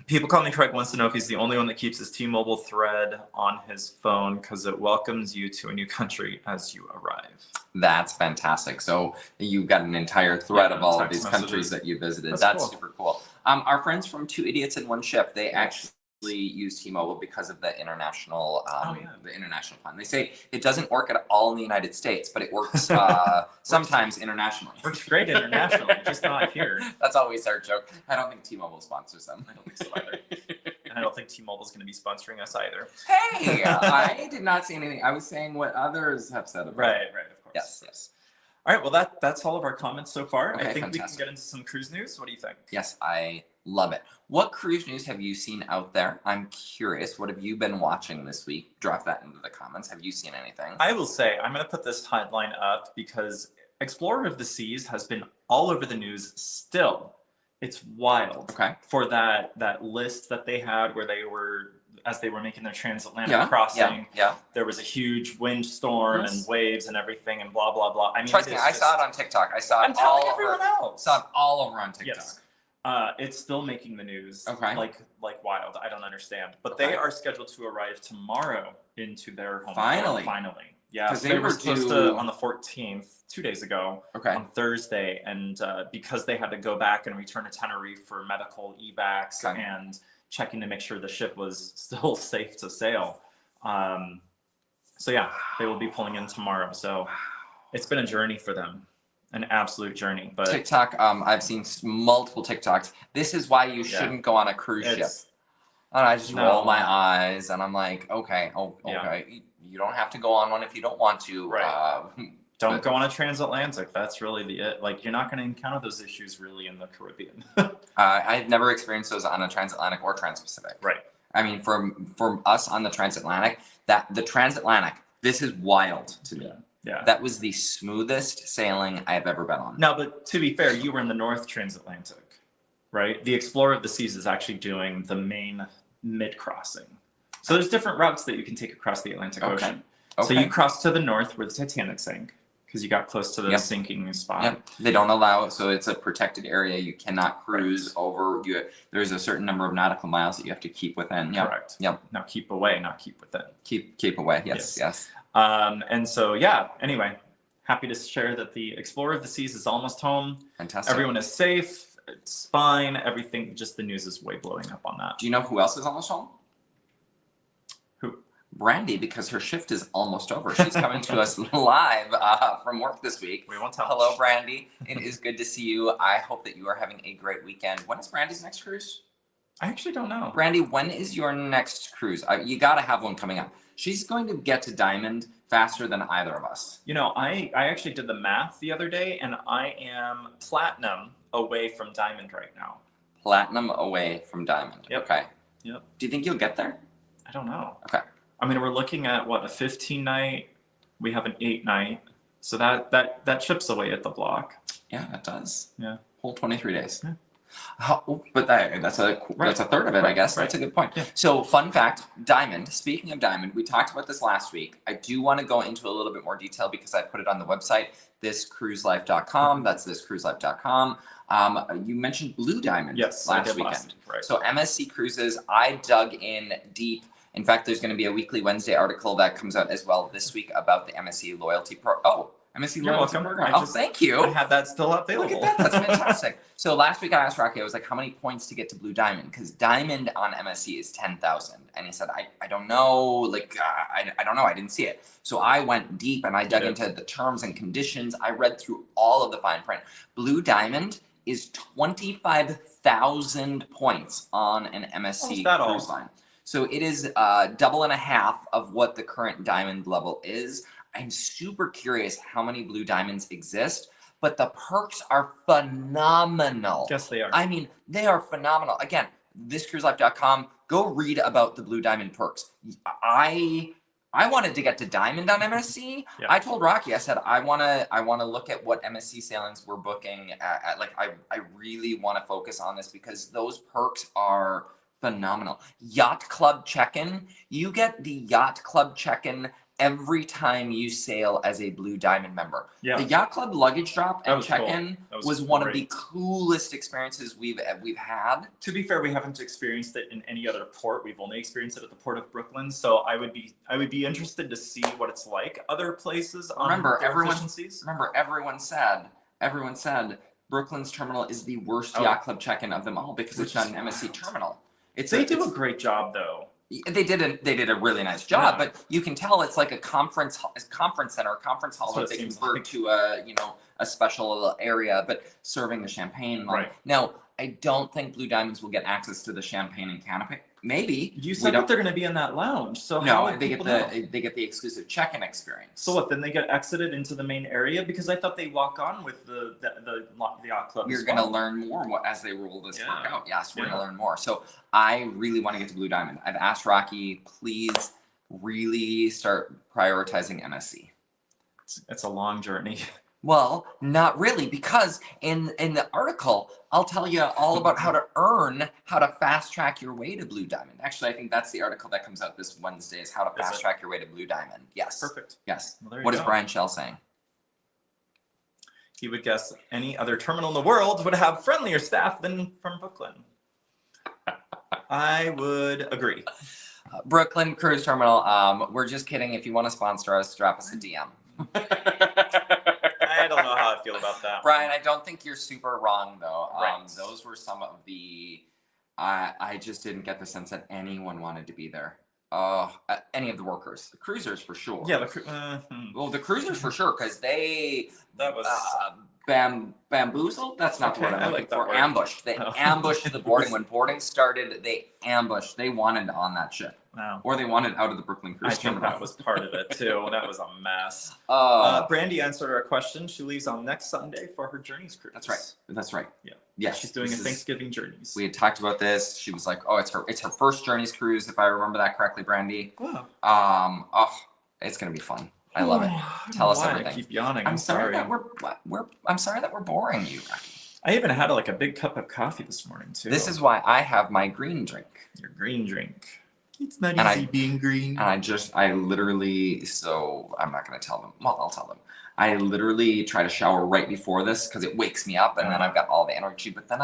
People Call Me Craig wants to know if he's the only one that keeps his T-Mobile thread on his phone because it welcomes you to a new country as you arrive. That's fantastic. So you've got an entire thread of all of text these countries messages. that you visited. That's That's cool. super cool. Our friends from Two Idiots in One Ship, they actually use T-Mobile because of the international the international plan. They say it doesn't work at all in the United States, but it works sometimes internationally. Works great internationally, just not here. That's always our joke. I don't think T-Mobile sponsors them. I don't think so either. And I don't think T-Mobile's going to be sponsoring us either. Hey, I did not say anything. I was saying what others have said about it. Right, of course. Yes. All right, well, that's all of our comments so far. Okay, I think we can fantastic. get into some cruise news. What do you think? Yes, I love it. What cruise news have you seen out there? I'm curious. What have you been watching this week? Drop that into the comments. Have you seen anything? I will say, I'm going to put this headline up because Explorer of the Seas has been all over the news still. It's wild. Okay. For that list that they had where they were, as they were making their transatlantic crossing, Yeah. there was a huge windstorm Yes. and waves and everything and blah, blah, blah. I mean, Trust me, it's I just- saw it on TikTok. I saw it I'm telling all everyone over. else. Saw it all over on TikTok. Yes. It's still making the news. Okay. Like wild. I don't understand. But Okay. they are scheduled to arrive tomorrow into their home. Finally. Finally. Yeah. 'Cause So they they were were supposed due- to on the 14th, 2 days ago, Okay. on Thursday, and because they had to go back and return to Tenerife for medical evacs Okay. and checking to make sure the ship was still safe to sail. So yeah, they will be pulling in tomorrow. So it's been a journey for them, an absolute journey. But TikTok, I've seen multiple TikToks. This is why you Yeah. shouldn't go on a cruise ship. it's And I just No. roll my eyes and I'm like, okay, Yeah. okay. You don't have to go on one if you don't want to. Right. Don't But- go on a transatlantic. That's really it. Like you're not going to encounter those issues really in the Caribbean. I've never experienced those on a transatlantic or transpacific. Right. I mean, for us on the transatlantic, the transatlantic, this is wild to me. Yeah. That was the smoothest sailing I've ever been on. Now, but to be fair, you were in the North Transatlantic, right? The Explorer of the Seas is actually doing the main mid crossing. So there's different routes that you can take across the Atlantic Okay. Ocean. Okay. So you cross to the north where the Titanic sank because you got close to the Yep. sinking spot. Yep. They don't allow it, so it's a protected area. You cannot cruise over. There's a certain number of nautical miles that you have to keep within. Yep. Correct. Yep. Now keep away, not keep within. Keep away. Yes. And so, yeah, anyway, happy to share that the Explorer of the Seas is almost home. Fantastic. Everyone is safe. It's fine. Everything, just the news is way blowing up on that. Do you know who else is almost home? Who? Brandy, because her shift is almost over. She's coming to us live from work this week. We won't tell. Hello, Brandy. It is good to see you. I hope that you are having a great weekend. When is Brandy's next cruise? I actually don't know. Brandy, when is your next cruise? You got to have one coming up. She's going to get to Diamond faster than either of us. You know, I actually did the math the other day, and I am platinum away from diamond right now. Platinum away from Diamond. Yep. Okay. Yep. Do you think you'll get there? I don't know. Okay. I mean, we're looking at what, a 15 night. We have an 8 night, so that chips away at the block. Yeah, that does. Yeah. Whole 23 days. Yeah. But that's a third of it, I guess. That's a good point. Yeah. So, fun fact, Diamond. Speaking of Diamond, we talked about this last week. I do want to go into a little bit more detail because I put it on the website, thiscruiselife.com. That's thiscruiselife.com. You mentioned Blue Diamond Yes, I last did weekend. right. So MSC Cruises, I dug in deep. In fact, there's going to be a weekly Wednesday article that comes out as well this week about the MSC loyalty MSC You're loyalty welcome. program. I Oh, thank you. I had that still available. Look at that. That's fantastic. So last week I asked Rocky, I was like, how many points to get to Blue Diamond? Because Diamond on MSC is 10,000. And he said, I don't know. Like, I don't know. I didn't see it. So I went deep and I dug into the terms and conditions. I read through all of the fine print. Blue Diamond is 25,000 points on an MSC cruise line. So it is double and a half of what the current Diamond level is. I'm super curious how many Blue Diamonds exist, but the perks are phenomenal. Yes, they are. I mean, they are phenomenal. Again, thiscruiselife.com, go read about the Blue Diamond perks. I wanted to get to Diamond on MSC. Yeah. I told Rocky, I said, I wanna look at what MSC sailings we're booking at. Like, I really want to focus on this because those perks are phenomenal. Yacht Club check-in, you get the Yacht Club check-in every time you sail as a Blue Diamond member. Yeah. The Yacht Club luggage drop and check-in cool. was one of the coolest experiences we've had. To be fair, we haven't experienced it in any other port. We've only experienced it at the Port of Brooklyn. So I would be interested to see what it's like other places. Remember, efficiencies. everyone said Brooklyn's terminal is the worst Yacht Club check-in of them all because it's not an MSC terminal. They do a great job though. They did a really nice job, but you can tell it's like a conference center, a conference hall that they convert to a special area, but serving the champagne. Right. Now, I don't think Blue Diamonds will get access to the champagne and canopy. Maybe. You said that they're going to be in that lounge, so no, they get the exclusive check-in experience. So what? Then they get exited into the main area because I thought they walk on with the yacht club. We're going to learn more as they roll this work out. Yes, we're going to learn more. So I really want to get to Blue Diamond. I've asked Rocky, please really start prioritizing MSC. It's a long journey. Well, not really, because in the article, I'll tell you all about how to fast track your way to Blue Diamond. Actually, I think that's the article that comes out this Wednesday is how to fast track your way to Blue Diamond. Yes. Perfect. Yes. Well, what is Brian Shell saying? He would guess any other terminal in the world would have friendlier staff than from Brooklyn. I would agree. Brooklyn Cruise Terminal, we're just kidding. If you want to sponsor us, drop us a DM. I don't know how I feel about that. Brian, I don't think you're super wrong, though. Right. Those were some of the... I just didn't get the sense that anyone wanted to be there. Any of the workers. The cruisers, for sure. Yeah, Well, the cruisers, for sure, because they... That was... bamboozled? That's not the word I'm looking for. Word. Ambushed. They ambushed the boarding. When boarding started, they ambushed. They wanted on that ship. Wow. Or they wanted out of the Brooklyn Cruise I think Terminal. that was part of it, too. That was a mess. Brandy answered our question. She leaves on next Sunday for her Journeys cruise. That's right. Yeah. Yeah. She's doing a Thanksgiving Journeys. We had talked about this. She was like, "Oh, it's her first Journeys cruise, if I remember that correctly, Brandy." Wow. It's gonna be fun. I love it. Tell us everything. I keep yawning. I'm sorry that we're boring you, Rocky. I even had like a big cup of coffee this morning too. This is why I have my green drink. Your green drink. It's not And easy being green. And I literally, so I'm not going to tell them. Well, I'll tell them. I literally try to shower right before this because it wakes me up and then I've got all the energy. But then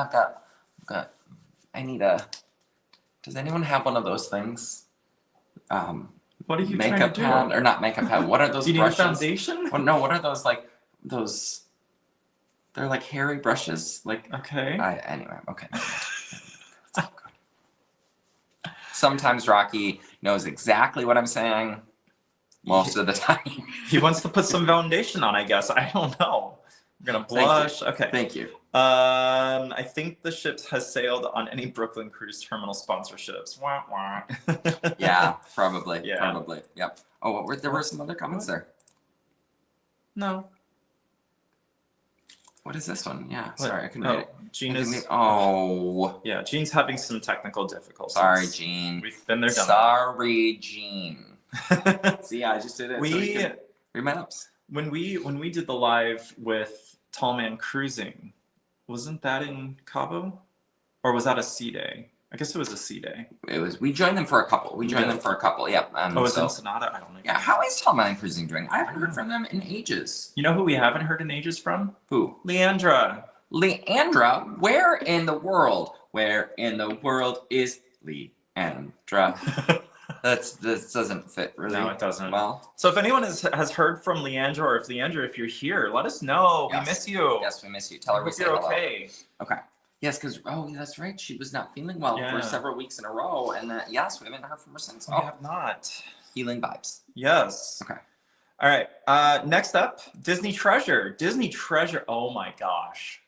does anyone have one of those things? What are you makeup trying pad to do? or not makeup pad? What are those Do you brushes? need a foundation? Well, no, what are those those? They're like hairy brushes. Like okay. Anyway, okay. It's all good. Sometimes Rocky knows exactly what I'm saying. Most of the time. He wants to put some foundation on, I guess. I don't know. I'm gonna blush. Okay. Thank you. I think the ship has sailed on any Brooklyn Cruise Terminal sponsorships. Wah, wah. Yeah, probably. Yeah. Probably. Yep. Oh, there were some other comments there. No. What is this one? Yeah, What? sorry, I couldn't read it. Jean I couldn't is. read- Oh, Yeah, Jean's having some technical difficulties. sorry, Jean. We've been there, done Sorry, Jean. that. See, I just did it. so we you could read my notes. when we did the live with Tall Man Cruising, wasn't that in Cabo, or was that a C day? I guess it was a C day. It was. We joined them for a couple. Yep. Oh, it's Ensenada. I don't know. Yeah. How is Tall Man Cruising doing? I haven't heard from them in ages. You know who we haven't heard in ages from? Who? Leandra. Leandra? Where in the world? Where in the world is Leandra? This doesn't fit really. No, it doesn't. Well, So if anyone has heard from Leandra, or if Leandra, if you're here, let us know. Yes. We miss you. yes, we miss you. Tell her I we hope say you're hello. okay. Okay. Yes, because that's right. She was not feeling well Yeah. for several weeks in a row, and yes, we haven't heard from her since. We Oh, have not. healing vibes. Yes. Okay. All right. Next up, Disney Treasure. Disney Treasure. Oh my gosh.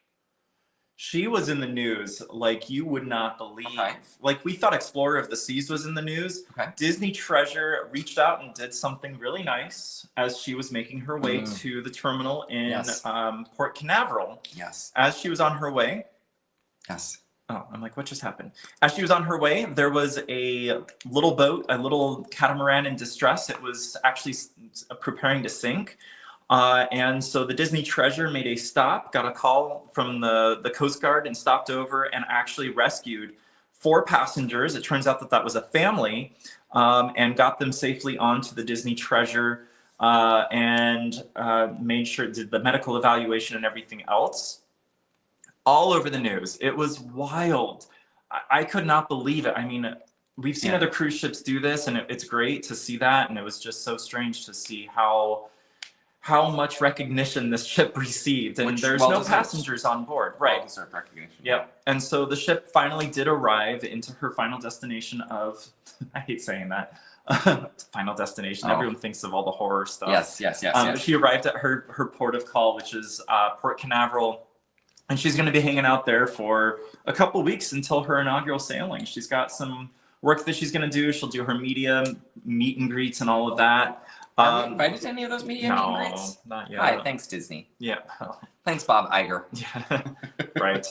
She was in the news like you would not believe. Okay. Like we thought Explorer of the Seas was in the news. Okay. Disney Treasure reached out and did something really nice as she was making her way to the terminal in Yes. Port Canaveral. Yes. As she was on her way, Yes. oh, I'm like, what just happened? As she was on her way, there was a little boat, a little catamaran in distress. It was actually preparing to sink. And so the Disney Treasure made a stop, got a call from the Coast Guard and stopped over and actually rescued 4 passengers. It turns out that that was a family, and got them safely onto the Disney Treasure, and made sure it did the medical evaluation and everything else. All over the news. It was wild. I could not believe it. I mean, we've seen Yeah. other cruise ships do this, and it's great to see that. And it was just so strange to see how much recognition this ship received. And Which there's well no deserved. passengers on board. Right. Well-deserved recognition. Yep. And so the ship finally did arrive into her final destination of, I hate saying that, final destination. Oh. Everyone thinks of all the horror stuff. Yes. Yes. Yes. Yes. She arrived at her port of call, which is Port Canaveral. And she's going to be hanging out there for a couple weeks until her inaugural sailing. She's got some work that she's going to do. She'll do her media meet and greets and all of that. Are we invited to any of those media meet and No, greets? not yet. Hi, thanks Disney. Yeah. Thanks Bob Iger. Yeah. Right.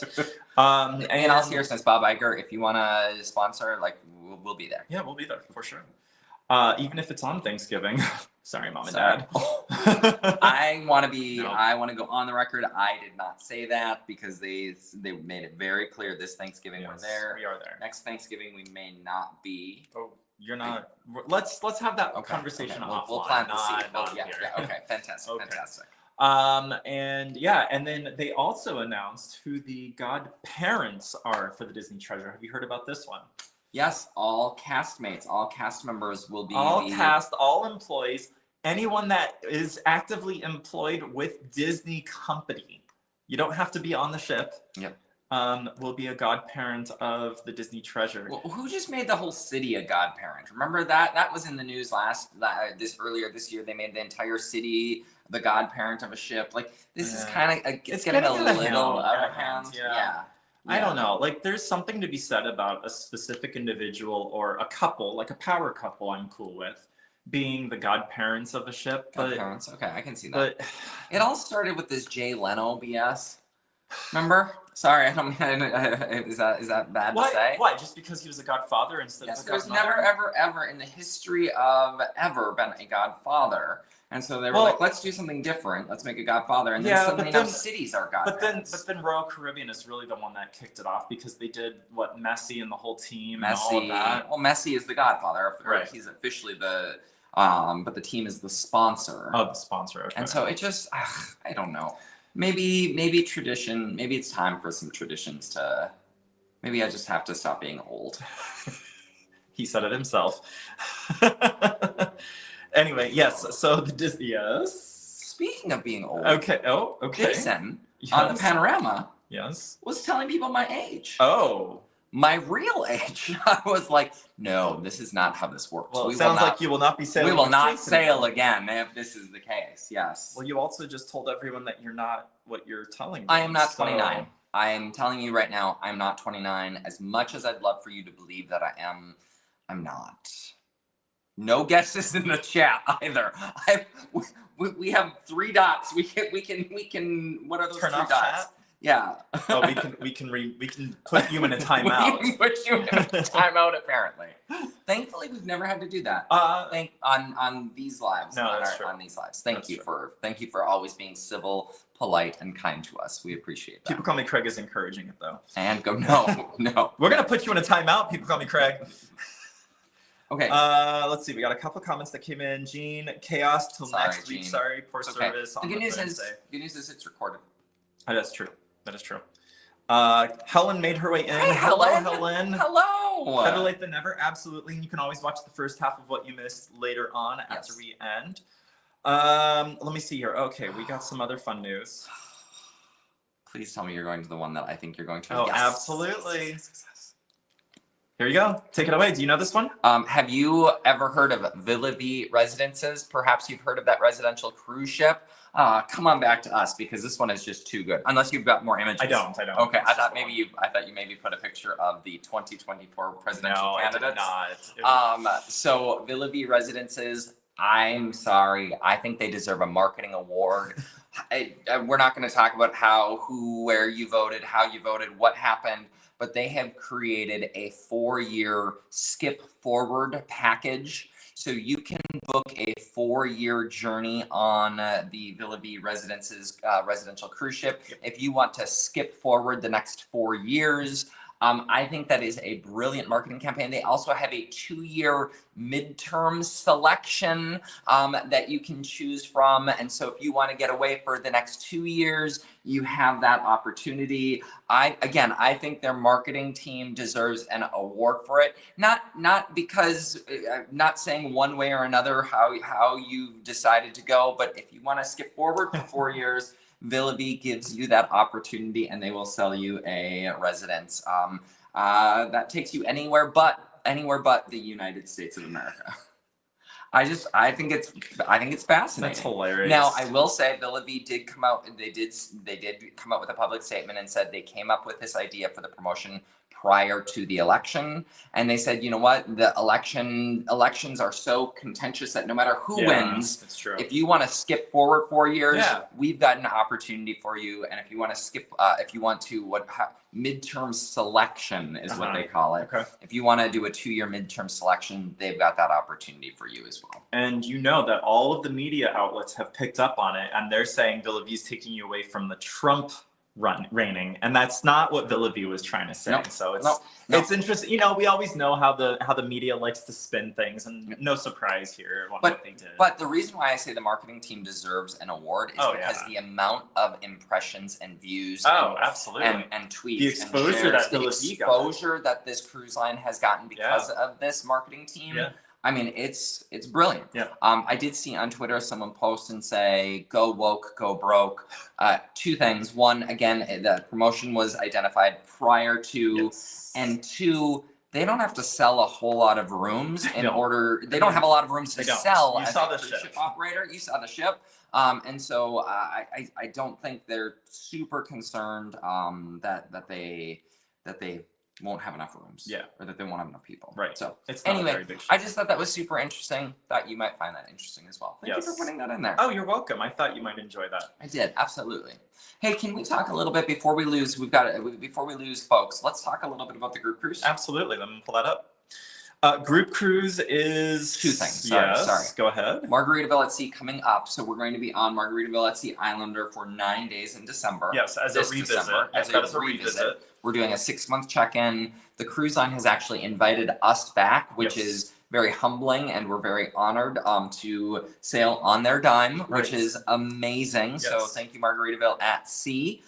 And I'll Seriousness, Bob Iger, if you want to sponsor, like we'll be there. Yeah, we'll be there for sure. Even if it's on Thanksgiving. Sorry, Mom and Sorry. Dad. I want to be. No. I want to go on the record. I did not say that because they made it very clear this Thanksgiving we're Yes, there. we are there. Next Thanksgiving we may not be. Oh, you're not. Let's have that Okay. conversation okay. offline. We'll plant the seed. not yeah. here. Yeah. Okay. Fantastic. Okay. Fantastic. And yeah, and then they also announced who the godparents are for the Disney Treasure. Have you heard about this one? Yes. All castmates, all cast members will be All the, cast, all employees, anyone that is actively employed with Disney Company. You don't have to be on the ship. Yep. Will be a godparent of the Disney Treasure. Well, who just made the whole city a godparent? Remember that? That was in the news earlier this year. They made the entire city the godparent of a ship. Like this is Yeah. kind of it's It's getting a getting out of little hand. out of hand. Yeah. I don't know. Like, there's something to be said about a specific individual or a couple, like a power couple I'm cool with, being the godparents of a ship. But, Godparents. Okay, I can see that. but It all started with this Jay Leno BS. Remember? Sorry, I don't mean. Is that bad to say? why? Just because he was a godfather instead Yes, of a there's godmother? never, ever in the history of ever been a godfather. And so they were Well- like, let's do something different. Let's make a godfather. And then Yeah, suddenly but now then- cities are But godparents. then Royal Caribbean is really the one that kicked it off because they did what Messi and the whole team and all of Messi, that. well, Messi is the godfather. Or Right. He's officially the, but the team is the sponsor. Oh, the sponsor. Okay. And so it just, I don't know. Maybe tradition. Maybe it's time for some traditions to. Maybe I just have to stop being old. He said it himself. Anyway, yes. So the Disney. Yes. Speaking of being old, Okay. Oh, okay. Jason on the Yes. panorama Yes. was telling people my age. Oh. My real age. I was like, no, this is not how this works. Well, we it sounds will not, like you will not be sailing. we will with not Jason sail again. again if this is the case. Yes. Well, you also just told everyone that you're not what you're telling me. I am not so- 29. I am telling you right now, I'm not 29. As much as I'd love for you to believe that I am, I'm not. No guesses in the chat either. We have 3 dots. We can. What are those Turn 3 off dots? chat? Yeah. Oh, we can put you in a timeout. We can put you in a timeout. Apparently. Thankfully, we've never had to do that. On these lives. No, that's true. On these lives. Thank That's you true. for always being civil, polite, and kind to us. We appreciate that. People call me Craig is encouraging it though. And go no. We're gonna put you in a timeout. People call me Craig. Okay. Let's see. We got a couple comments that came in. Gene, chaos till Sorry, next week. Gene. Sorry, poor It's okay. service. The On good news Thursday. is it's recorded. Oh, that's true. That is true. Helen made her way in. Hey, Hello, Helen. Helen. Hello. Better late than never. Absolutely. And you can always watch the first half of what you missed later on after Yes. we end. Let me see here. Okay, we got some other fun news. Please tell me you're going to the one that I think you're going to. Oh, Yes. absolutely. Here you go. Take it away. Do you know this one? Have you ever heard of Villa V Residences? Perhaps you've heard of that residential cruise ship. Come on back to us because this one is just too good. Unless you've got more images. I don't. Okay, It's I just thought the maybe you put a picture of the 2024 one. presidential No, I did candidates. not. It was- So Villa V Residences, I'm sorry. I think they deserve a marketing award. We're not going to talk about where you voted, how you voted, what happened, but they have created a 4-year skip forward package. So you can book a 4-year journey on the Villa V Residences residential cruise ship. Yep. If you want to skip forward the next 4 years, I think that is a brilliant marketing campaign. They also have a 2-year midterm selection that you can choose from. And so if you want to get away for the next 2 years, you have that opportunity. I think their marketing team deserves an award for it. Not because, not saying one way or another how you've decided to go, but if you want to skip forward for 4 years, Villa V gives you that opportunity, and they will sell you a residence that takes you anywhere but the United States of America. I think it's fascinating. That's hilarious. Now, I will say Villa V did come out, and they did come out with a public statement and said they came up with this idea for the promotion prior to the election, and they said, you know what, the elections are so contentious that no matter who wins, it's true. if you want to skip forward 4 years, Yeah. we've got an opportunity for you. And if you want to skip, midterm selection is what they call it. Okay. If you want to do a 2-year midterm selection, they've got that opportunity for you as well. And you know that all of the media outlets have picked up on it, and they're saying Villa V's taking you away from the Trump reigning, and that's not what Villa V was trying to say. Nope. So it's Nope. it's interesting. You know, we always know how the media likes to spin things, and no surprise here on what they did. But the reason why I say the marketing team deserves an award is because the amount of impressions and views absolutely. and tweets The exposure and shares, that the Villa V got. exposure that this cruise line has gotten because of this marketing team. Yeah. I mean, it's brilliant. Yeah. I did see on Twitter someone post and say, "Go woke, go broke." 2 things. One, again, the promotion was identified prior to, and 2, they don't have to sell a whole lot of rooms in order. They don't have a lot of rooms to sell. You as saw a the cruise ship operator. You saw the ship. And so I don't think they're super concerned that they won't have enough rooms. Yeah. Or that they won't have enough people. Right. So It's not a anyway, very big I ship. just thought that was super interesting. Thought you might find that interesting as well. Thank you for putting that in there. Oh, you're welcome. I thought you might enjoy that. I did, absolutely. Hey, can we talk a little bit before we lose? Before we lose folks, let's talk a little bit about the group cruise. Absolutely. Let me pull that up. Group cruise is 2 things. Yes. Sorry. Go ahead. Margaritaville at Sea coming up. So we're going to be on Margaritaville at Sea Islander for 9 days in December. Yes, as This a revisit. December, Yes, that is a revisit. We're doing a 6-month check-in. The cruise line has actually invited us back, which Yes. is very humbling, and we're very honored to sail on their dime, which Right. is amazing. So Yes. thank you, Margaritaville at Sea.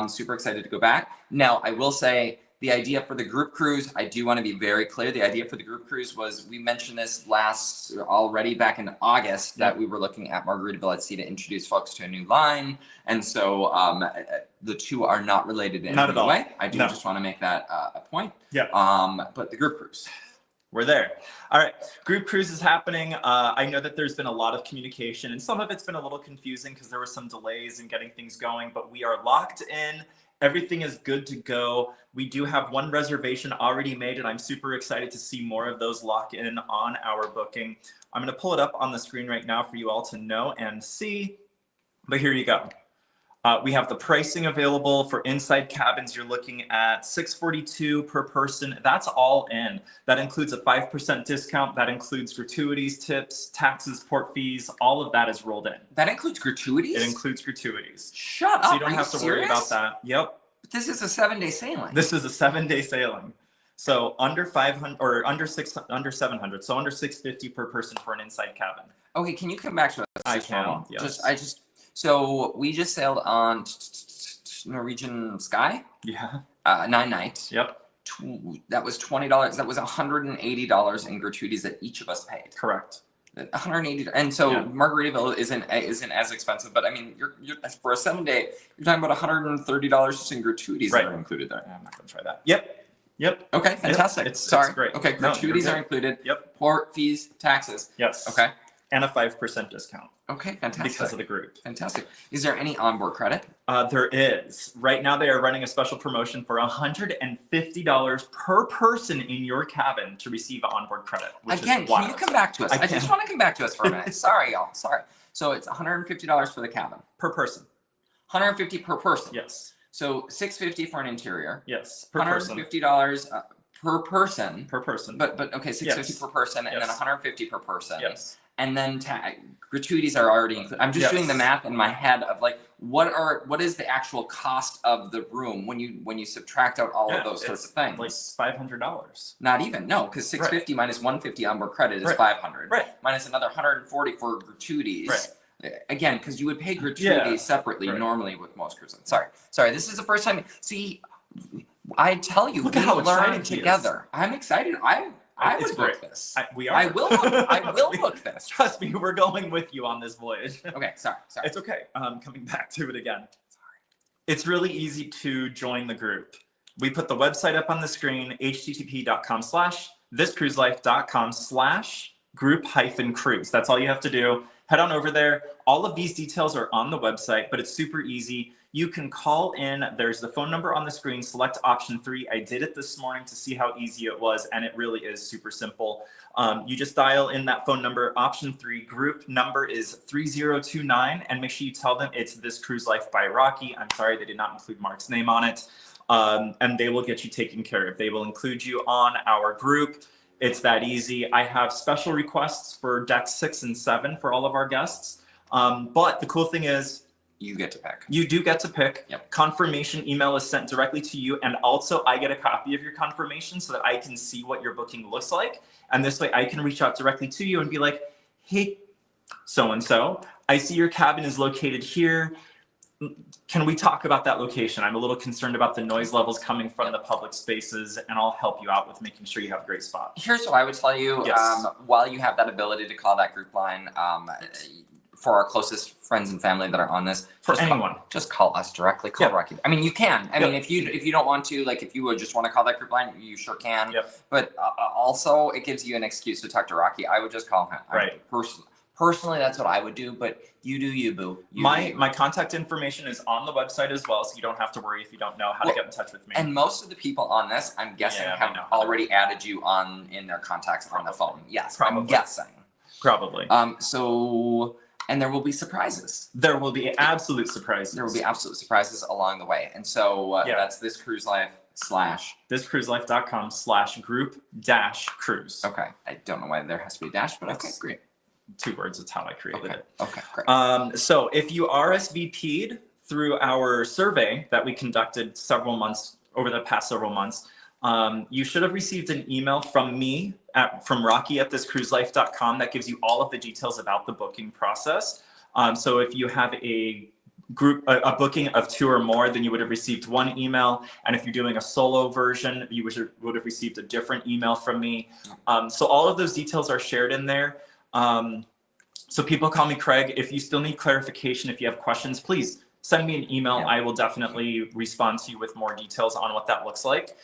Super excited to go back. Now, I will say, the idea for the group cruise, I do want to be very clear. The idea for the group cruise was, we mentioned this already back in August, that we were looking at Margaritaville at Sea to introduce folks to a new line. And so the 2 are not related in Not any at all. way. I do No. just want to make that a point. Yeah. But the group cruise. We're there. All right. Group cruise is happening. I know that there's been a lot of communication, and some of it's been a little confusing because there were some delays in getting things going, but we are locked in, Everything is good to go. We do have one reservation already made, and I'm super excited to see more of those lock in on our booking. I'm going to pull it up on the screen right now for you all to know and see. But here you go. We have the pricing available for inside cabins. You're looking at $642 per person. That's all in. That includes a 5% discount. That includes gratuities, tips, taxes, port fees. All of that is rolled in. That includes gratuities? It includes gratuities. Shut up. So you don't Are have to serious? worry about that. Yep. But this is a 7-day sailing. This is a 7-day sailing. So under 500 or under 700. So under 650 per person for an inside cabin. Okay, can you come back to us? I can. Yes. So we just sailed on Norwegian Sky. Yeah. 9 nights. Yep. That was $20. That was $180 in gratuities that each of us paid. Correct. 180, and so Yeah. Margaritaville isn't as expensive, but I mean, you're for a 7-day, you're talking about $130 just in gratuities Right. that are included there. I'm not gonna try that. Yep. Okay, fantastic. It's Sorry. great. Okay, No, gratuities you're are good. included. Yep. Port fees, taxes. Yes. Okay. And a 5% discount Okay, fantastic. because of the group. Fantastic. Is there any onboard credit? There is. Right now, they are running a special promotion for $150 per person in your cabin to receive onboard credit. Which Again, is can wild. you come back to us? I I just can. want to come back to us for a minute. Sorry, y'all. Sorry. So it's $150 for the cabin. Per person. $150 per person. Yes. So $650 for an interior. Yes. Per person. $150 per person. Per person. But okay, $650 Yes. per person, and then Yes. $150 per person. Yes. And then gratuities are already included. I'm just Yes. doing the math in my head of like what is the actual cost of the room when you subtract out all Yeah, of those sorts it's of things. Like $500. Not even, no, because $650 minus $150 onboard credit is Right. $500. Right. Minus another $140 for gratuities. Right. Again, because you would pay gratuities separately Right. normally with most cruises. Sorry. This is the first time. See, I tell you, Look we at how learn excited he is. together. I'm excited. I It's would book great. this. We are. I will book this. Trust me, we're going with you on this voyage. Okay, sorry. It's okay. Coming back to it again. It's really easy to join the group. We put the website up on the screen, http:/thiscruiselifecom/group-cruise. That's all you have to do. Head on over there. All of these details are on the website, but it's super easy. You can call in. There's the phone number on the screen. Select option 3. I did it this morning to see how easy it was, and it really is super simple. You just dial in that phone number, option 3. Group number is 3029, and make sure you tell them it's This Cruise Life by Rocky. I'm sorry they did not include Mark's name on it, and they will get you taken care of. They will include you on our group. It's that easy. I have special requests for decks 6 and 7 for all of our guests, but the cool thing is, You get to pick. you do get to pick. Yep. Confirmation email is sent directly to you. And also I get a copy of your confirmation so that I can see what your booking looks like. And this way I can reach out directly to you and be like, hey, so-and-so, I see your cabin is located here. Can we talk about that location? I'm a little concerned about the noise levels coming from the public spaces, and I'll help you out with making sure you have a great spot. Here's what I would tell you. Yes. While you have that ability to call that group line, for our closest friends and family that are on this, For just anyone. just call us directly. Call Yeah. Rocky. I mean, you can. I Yeah. mean, if you don't want to, like, if you would just want to call that group line, you sure can. Yep. But also, it gives you an excuse to talk to Rocky. I would just call him. Right. Personally, that's what I would do. But you do you, boo. You do My you. my contact information is on the website as well, so you don't have to worry if you don't know how to get in touch with me. And most of the people on this, I'm guessing, Yeah, I have know. already added you on in their contacts on the phone. Yes, I'm Probably. guessing. Probably. And there will be surprises. There will be absolute surprises. There will be absolute surprises along the way. And so Yeah. that's This Cruise Life / thiscruiselife.com/group-cruise. Okay. I don't know why there has to be a dash, but okay, That's great. 2 words. It's how I created Okay. it. Okay, great. So if you RSVP'd through our survey that we conducted over the past several months, you should have received an email from me from Rocky at thiscruiselife.com that gives you all of the details about the booking process. So if you have a booking of 2 or more, then you would have received 1 email. And if you're doing a solo version, you would have received a different email from me. So all of those details are shared in there. So people call me Craig. If you still need clarification, if you have questions, please send me an email. Yeah. I will definitely respond to you with more details on what that looks like.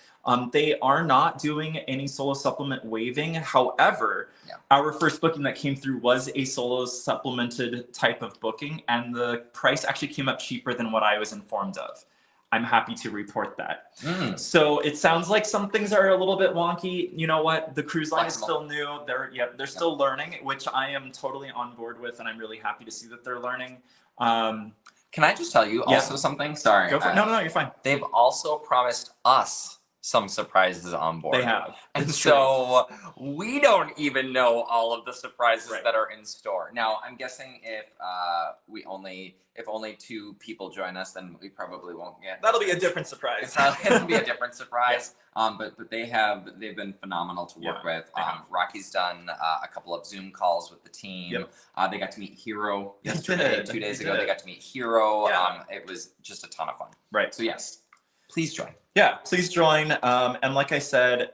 They are not doing any solo supplement waiving. However, our first booking that came through was a solo supplemented type of booking, and the price actually came up cheaper than what I was informed of. I'm happy to report that. Mm. So it sounds like some things are a little bit wonky. You know what? The cruise line is Flexible. still new. They're still learning, which I am totally on board with, and I'm really happy to see that they're learning. Can I just tell you Yeah. also something? Sorry. Go for it. No, you're fine. They've also promised us some surprises on board. They have. And It's so we don't even know all of the surprises Right. that are in store. Now, I'm guessing if only 2 people join us, then we probably won't get. That'll be a different surprise. It'll be a different surprise. But they've been phenomenal to work with. they have. Rocky's done a couple of Zoom calls with the team. Yep. They got to meet Hero They yesterday. did. 2 days They ago, they did. got to meet Hero. Yeah. It was just a ton of fun. Right. So yes, please join. Yeah, please join. And like I said,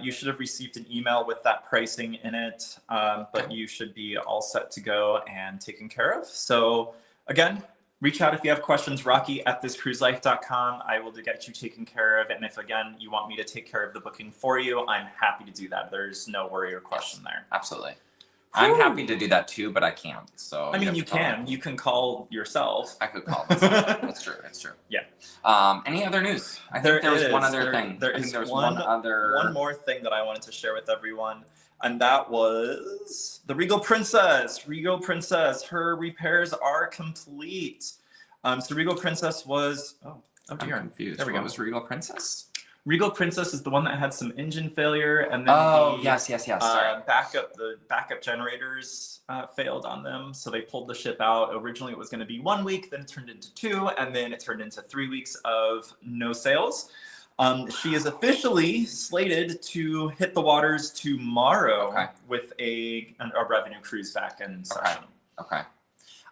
you should have received an email with that pricing in it, but you should be all set to go and taken care of. So again, reach out if you have questions, Rocky@thiscruiselife.com. I will get you taken care of. And if, again, you want me to take care of the booking for you, I'm happy to do that. There's no worry or question there. Absolutely. I'm happy to do that too, but I can't. So I mean, have you to call can. me. You can call yourself. I could call myself. That's true. It's true. Yeah. Any other news? I There think there was is. one other There- thing. there I think is there was one- one other. One more thing that I wanted to share with everyone, and that was the Regal Princess. Regal Princess, her repairs are complete. So Regal Princess was, oh I'm dear. confused. There we What go. was Regal Princess? Regal Princess is the one that had some engine failure, and then Oh, the, yes. Sorry. the backup generators failed on them, so they pulled the ship out. Originally, it was going to be 1 week, then it turned into 2, and then it turned into 3 weeks of no sales. She is officially slated to hit the waters tomorrow Okay. with a revenue cruise back in session. Okay.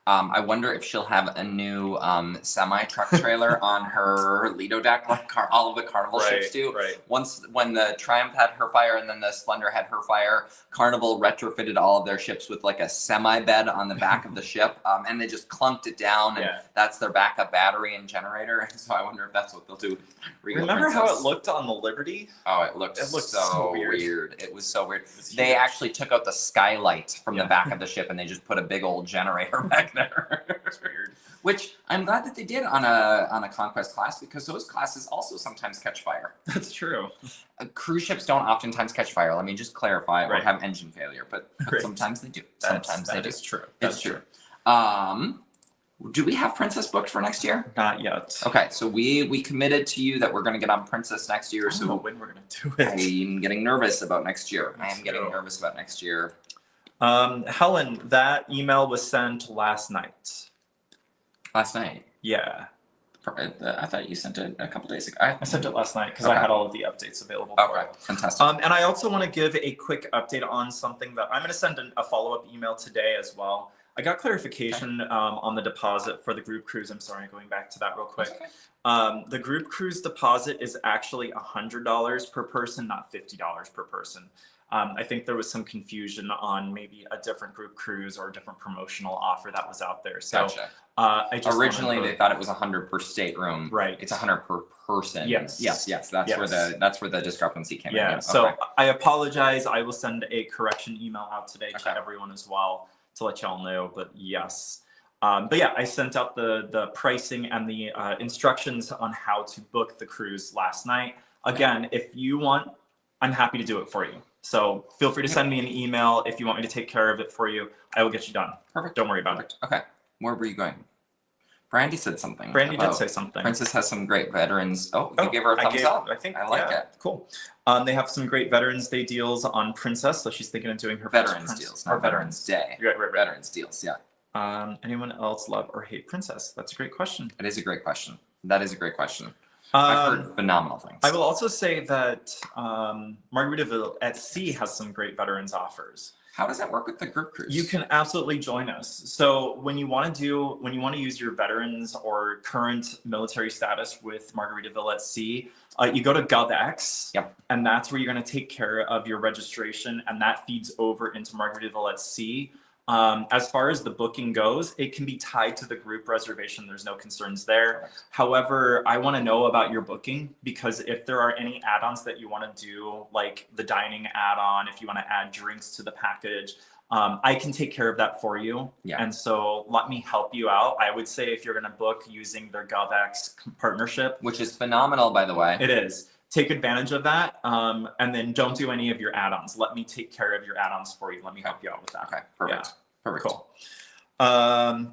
I wonder if she'll have a new semi truck trailer on her Lido deck, like all of the Carnival ships do. Right. When the Triumph had her fire and then the Splendor had her fire, Carnival retrofitted all of their ships with like a semi bed on the back of the ship, and they just clunked it down, and Yeah. that's their backup battery and generator. So I wonder if that's what they'll do. Regal Remember how Princess. it looked on the Liberty? Oh, it looked so so weird. weird. It was so weird. It was They huge. actually took out the skylight from the Yeah. back of the ship and they just put a big old generator back there. It's weird. Which I'm glad that they did on a Conquest class, because those classes also sometimes catch fire. That's true. Cruise ships don't oftentimes catch fire. Let me just clarify, or Right. have engine failure, but Right. sometimes they do. That Sometimes they do. is true. It's That's true. Do we have Princess booked for next year? Not yet. Okay, so we committed to you that we're going to get on Princess next year. I don't know So when we're gonna do it. I'm getting nervous about next year. I Me am getting too. nervous about next year. Helen, that email was sent last night. Last night, Yeah, I thought you sent it a couple days ago. I sent it last night because I Okay. had all of the updates available for Okay, it. fantastic. And I also want to give a quick update on something that I'm going to send a follow-up email today as well. I got clarification on the deposit for the group cruise. I'm sorry, going back to that real quick. That's okay. The group cruise deposit is actually $100 per person, not $50 per person. I think there was some confusion on maybe a different group cruise or a different promotional offer that was out there. So Gotcha. I just Originally, wanted they to- thought it was 100 per stateroom. Right. It's 100 per person. Yes. Yes. That's Yes. where the discrepancy came in. Yeah, Yeah, so okay. I apologize. I will send a correction email out today Okay. to everyone as well to let y'all know. But yes, but yeah, I sent out the pricing and the instructions on how to book the cruise last night. Again, if you want, I'm happy to do it for you. So feel free to send me an email if you want me to take care of it for you. I will get you done. Perfect. Don't worry about it. Perfect. Okay. Where were you going? Brandy said something. Brandy did about say something. Princess has some great veterans. Oh, you gave her a I thumbs gave- up. I think I like yeah, it. Cool. They have some great Veterans Day deals on Princess, so she's thinking of doing her first Veterans Prince- deals, or not Veterans Day. Right. Veterans deals. Yeah. Anyone else love or hate Princess? That's a great question. It is a great question. That is a great question. I've heard phenomenal things. I will also say that Margaritaville at Sea has some great veterans offers. How does that work with the group cruise? You can absolutely join us. So when you want to use your veterans or current military status with Margaritaville at Sea, you go to GovX, Yep. and that's where you're going to take care of your registration, and that feeds over into Margaritaville at Sea. As far as the booking goes, it can be tied to the group reservation. There's no concerns there. However, I want to know about your booking, because if there are any add-ons that you want to do, like the dining add-on, if you want to add drinks to the package, I can take care of that for you. Yeah. And so let me help you out. I would say if you're going to book using their GovX partnership, which is phenomenal, by the way. it is. Take advantage of that, and then don't do any of your add-ons. Let me take care of your add-ons for you. Let me help you out with that. Okay, perfect. Yeah. Perfect. Cool.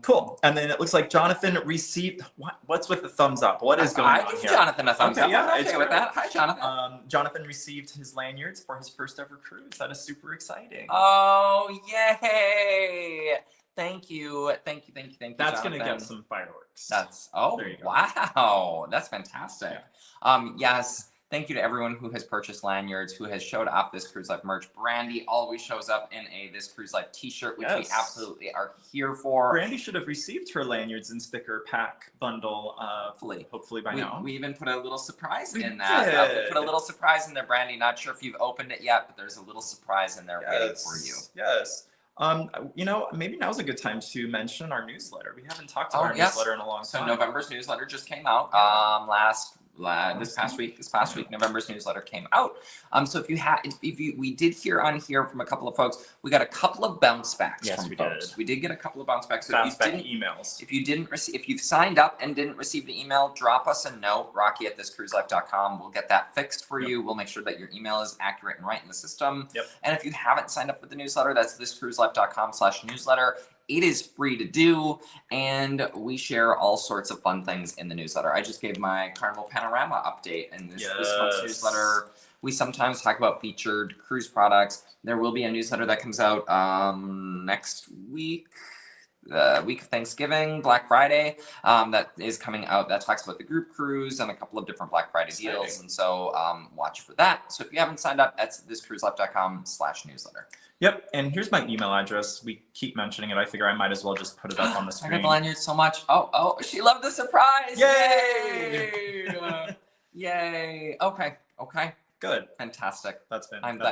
Cool. And then it looks like Jonathan received, what's with the thumbs up? What is going I on give here? Jonathan a thumbs Okay, up. yeah, I'm it's okay with great. that. Hi, Jonathan. Jonathan received his lanyards for his first ever cruise. That is super exciting. Oh, yay! Thank you. Thank you, That's going to Jonathan. get some fireworks. There you go. Wow. That's fantastic. Yes. Thank you to everyone who has purchased lanyards, who has showed up this Cruise Life merch. Brandy always shows up in a This Cruise Life t-shirt, which we absolutely are here for. Brandy should have received her lanyards and sticker pack bundle, hopefully by now. We even put a little surprise in We that. We did. put a little surprise in there, Brandy. Not sure if you've opened it yet, but there's a little surprise in there waiting for you. Yes. Maybe now's a good time to mention our newsletter. We haven't talked about our newsletter in a long time. So November's newsletter just came out. This past week, November's newsletter came out. So we did hear on here from a couple of folks, we got a couple of bounce backs from folks. We did get a couple of bounce backs. So emails. If you've signed up and didn't receive the email, drop us a note, rocky@thiscruiselife.com. We'll get that fixed for you. We'll make sure that your email is accurate and right in the system. And if you haven't signed up for the newsletter, that's thiscruiselife.com/newsletter. It is free to do, and we share all sorts of fun things in the newsletter. I just gave my Carnival Panorama update, and this month's newsletter, we sometimes talk about featured cruise products. There will be a newsletter that comes out next week, the week of Thanksgiving, Black Friday, that is coming out. That talks about the group cruise and a couple of different Black Friday deals, and so watch for that. So if you haven't signed up, that's thiscruiselife.com/newsletter. Yep, and here's my email address. We keep mentioning it. I figure I might as well just put it up on the screen. I got the lanyard so much. Oh, she loved the surprise. Yay! Yay. Okay. Good. Fantastic. That's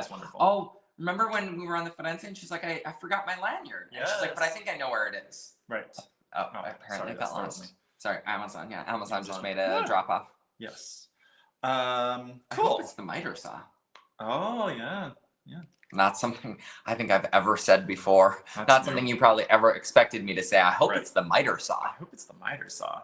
wonderful. Oh, remember when we were on the Firenze and she's like, I forgot my lanyard. And she's like, but I think I know where it is. Right. Oh, apparently it got lost. Sorry, Amazon. Yeah, Amazon just made a drop off. Yes. Cool. I hope it's the miter saw. Oh, yeah. Not something I think I've ever said before. Not something you probably ever expected me to say. I hope it's the miter saw. I hope it's the miter saw.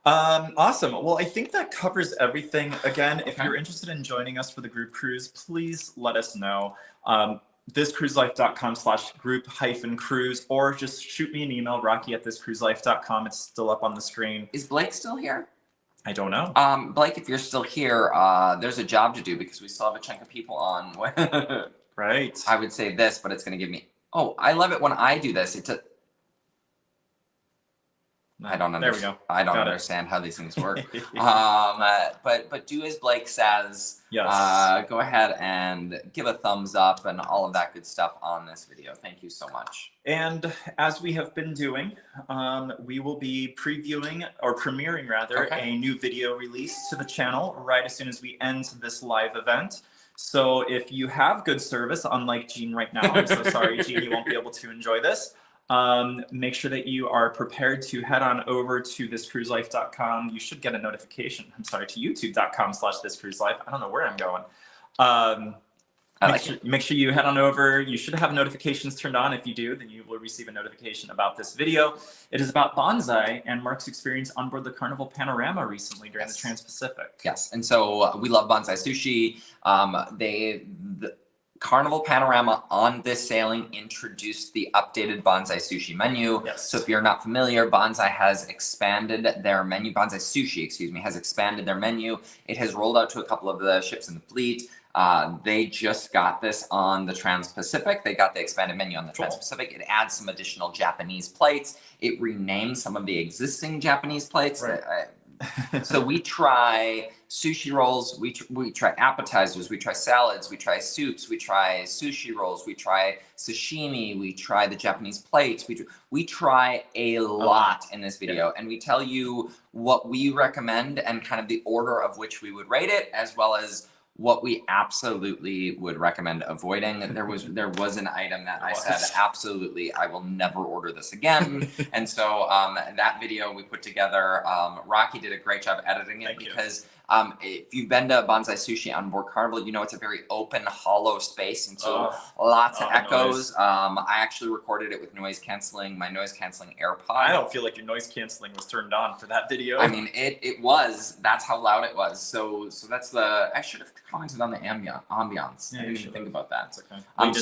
Awesome. Well, I think that covers everything. Again, if you're interested in joining us for the group cruise, please let us know. thiscruiselife.com/group-cruise, or just shoot me an email, rocky@thiscruiselife.com. It's still up on the screen. Is Blake still here? I don't know. Blake, if you're still here, there's a job to do because we still have a chunk of people on. Right. I would say this, but it's going to give me. Oh, I love it when I do this. I don't understand. There we go. I don't understand how these things work. But do as Blake says. Yes. Go ahead and give a thumbs up and all of that good stuff on this video. Thank you so much. And as we have been doing, we will be premiering a new video release to the channel right as soon as we end this live event. So if you have good service, unlike Jean right now, I'm so sorry, Jean, you won't be able to enjoy this. Make sure that you are prepared to head on over to thiscruiselife.com. You should get a notification. I'm sorry, to youtube.com/thiscruiselife. I don't know where I'm going. Make sure you head on over. You should have notifications turned on. If you do, then you will receive a notification about this video. It is about bonsai and Mark's experience on board the Carnival Panorama recently during the Trans-Pacific. Yes, and so we love bonsai sushi. The Carnival Panorama on this sailing introduced the updated bonsai sushi menu. Yes. So if you're not familiar, Bonsai has expanded their menu. Bonsai Sushi, has expanded their menu. It has rolled out to a couple of the ships in the fleet. They just got this on the Trans-Pacific. They got the expanded menu on the Trans-Pacific. It adds some additional Japanese plates. It renames some of the existing Japanese plates. Right. So we try sushi rolls, we try appetizers, we try salads, we try soups, we try sushi rolls, we try sashimi, we try the Japanese plates. We try a lot in this video, and we tell you what we recommend and kind of the order of which we would rate it, as well as what we absolutely would recommend avoiding. There was an item that I said, absolutely, I will never order this again. And so that video we put together, Rocky did a great job editing it. Thank you. Because if you've been to Bonsai Sushi on board Carnival, you know it's a very open, hollow space, and so lots of echoes. I actually recorded it with noise canceling, my noise canceling AirPod. I don't feel like your noise canceling was turned on for that video. I mean, it was. That's how loud it was. So that's the. I should have commented on the ambiance. Yeah, I didn't even think about that. Okay.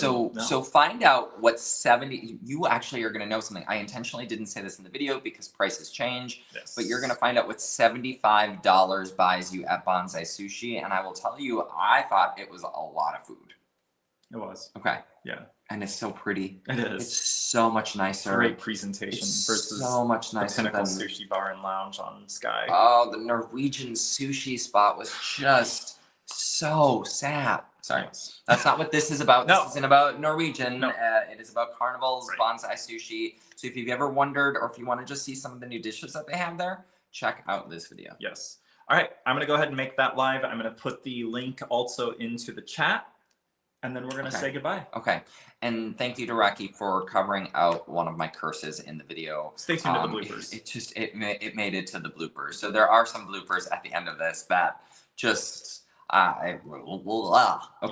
So find out what 70. You actually are going to know something. I intentionally didn't say this in the video because prices change. Yes. But you're going to find out what $75 buys you at Bonsai Sushi, and I will tell you, I thought it was a lot of food. It was. Okay. Yeah. And it's so pretty. It is. It's so much nicer. Great presentation It's versus so much the nicer Pinnacle than Sushi Bar and Lounge on Sky. Oh, the Norwegian sushi spot was just so sad. Sorry, Yes. that's not what this is about. No. This isn't about Norwegian. No. It is about Carnival's Right. Bonsai Sushi. So if you've ever wondered, or if you want to just see some of the new dishes that they have there, check out this video. Yes. All right. I'm going to go ahead and make that live. I'm going to put the link also into the chat. And then we're going to Okay. say goodbye. Okay, and thank you to Rocky for covering out one of my curses in the video. Stay tuned to the bloopers. It made it to the bloopers. So there are some bloopers at the end of this that just okay.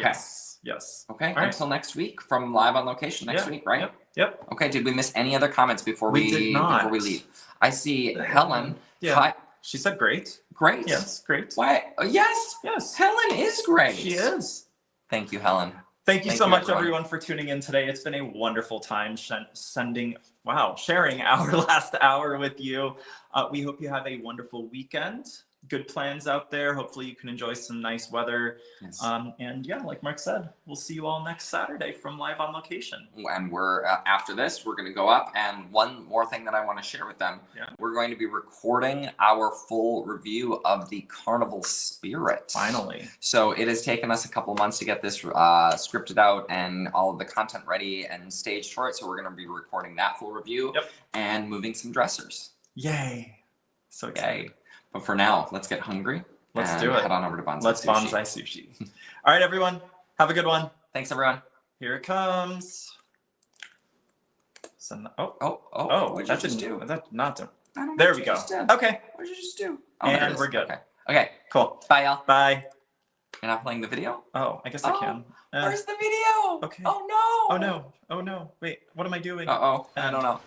Yes. Yes. Okay, All right. until next week from Live on Location next Yeah, week, right? Yep. Okay, did we miss any other comments before We did not. before we leave? I see Helen. Yeah. Hi, She said great. great. Yes. Great. Why? Oh, yes. Yes. Helen is great. She is. Thank you, Helen. Thank you Thank so you, much, everyone. for tuning in today. It's been a wonderful time sharing our last hour with you. We hope you have a wonderful weekend. Good plans out there. Hopefully you can enjoy some nice weather. Yes. And yeah, like Mark said, we'll see you all next Saturday from Live on Location. And we're after this, we're going to go up. And one more thing that I want to share with them, Yeah. we're going to be recording our full review of the Carnival Spirit. Finally. So it has taken us a couple months to get this scripted out and all of the content ready and staged for it. So we're going to be recording that full review. Yep. And moving some dressers. Yay. So excited. Yay. But for now, let's get hungry. Let's and do it. Head on over to Bonsai Let's Sushi. bonsai sushi. All right, everyone. Have a good one. Thanks, everyone. Here it comes. Oh, Oh, what did that you just didn't do? That not to. I don't know There what we you go. just did. Okay. What did you just do? And there it is. we're good. Okay. Cool. Bye, y'all. Bye. You're not playing the video? Oh, I guess I can. Where's the video? okay. Oh, no. Oh no. Oh no. Wait, what am I doing? Uh-oh. I don't know.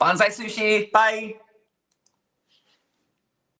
Bonsai Sushi. Bye.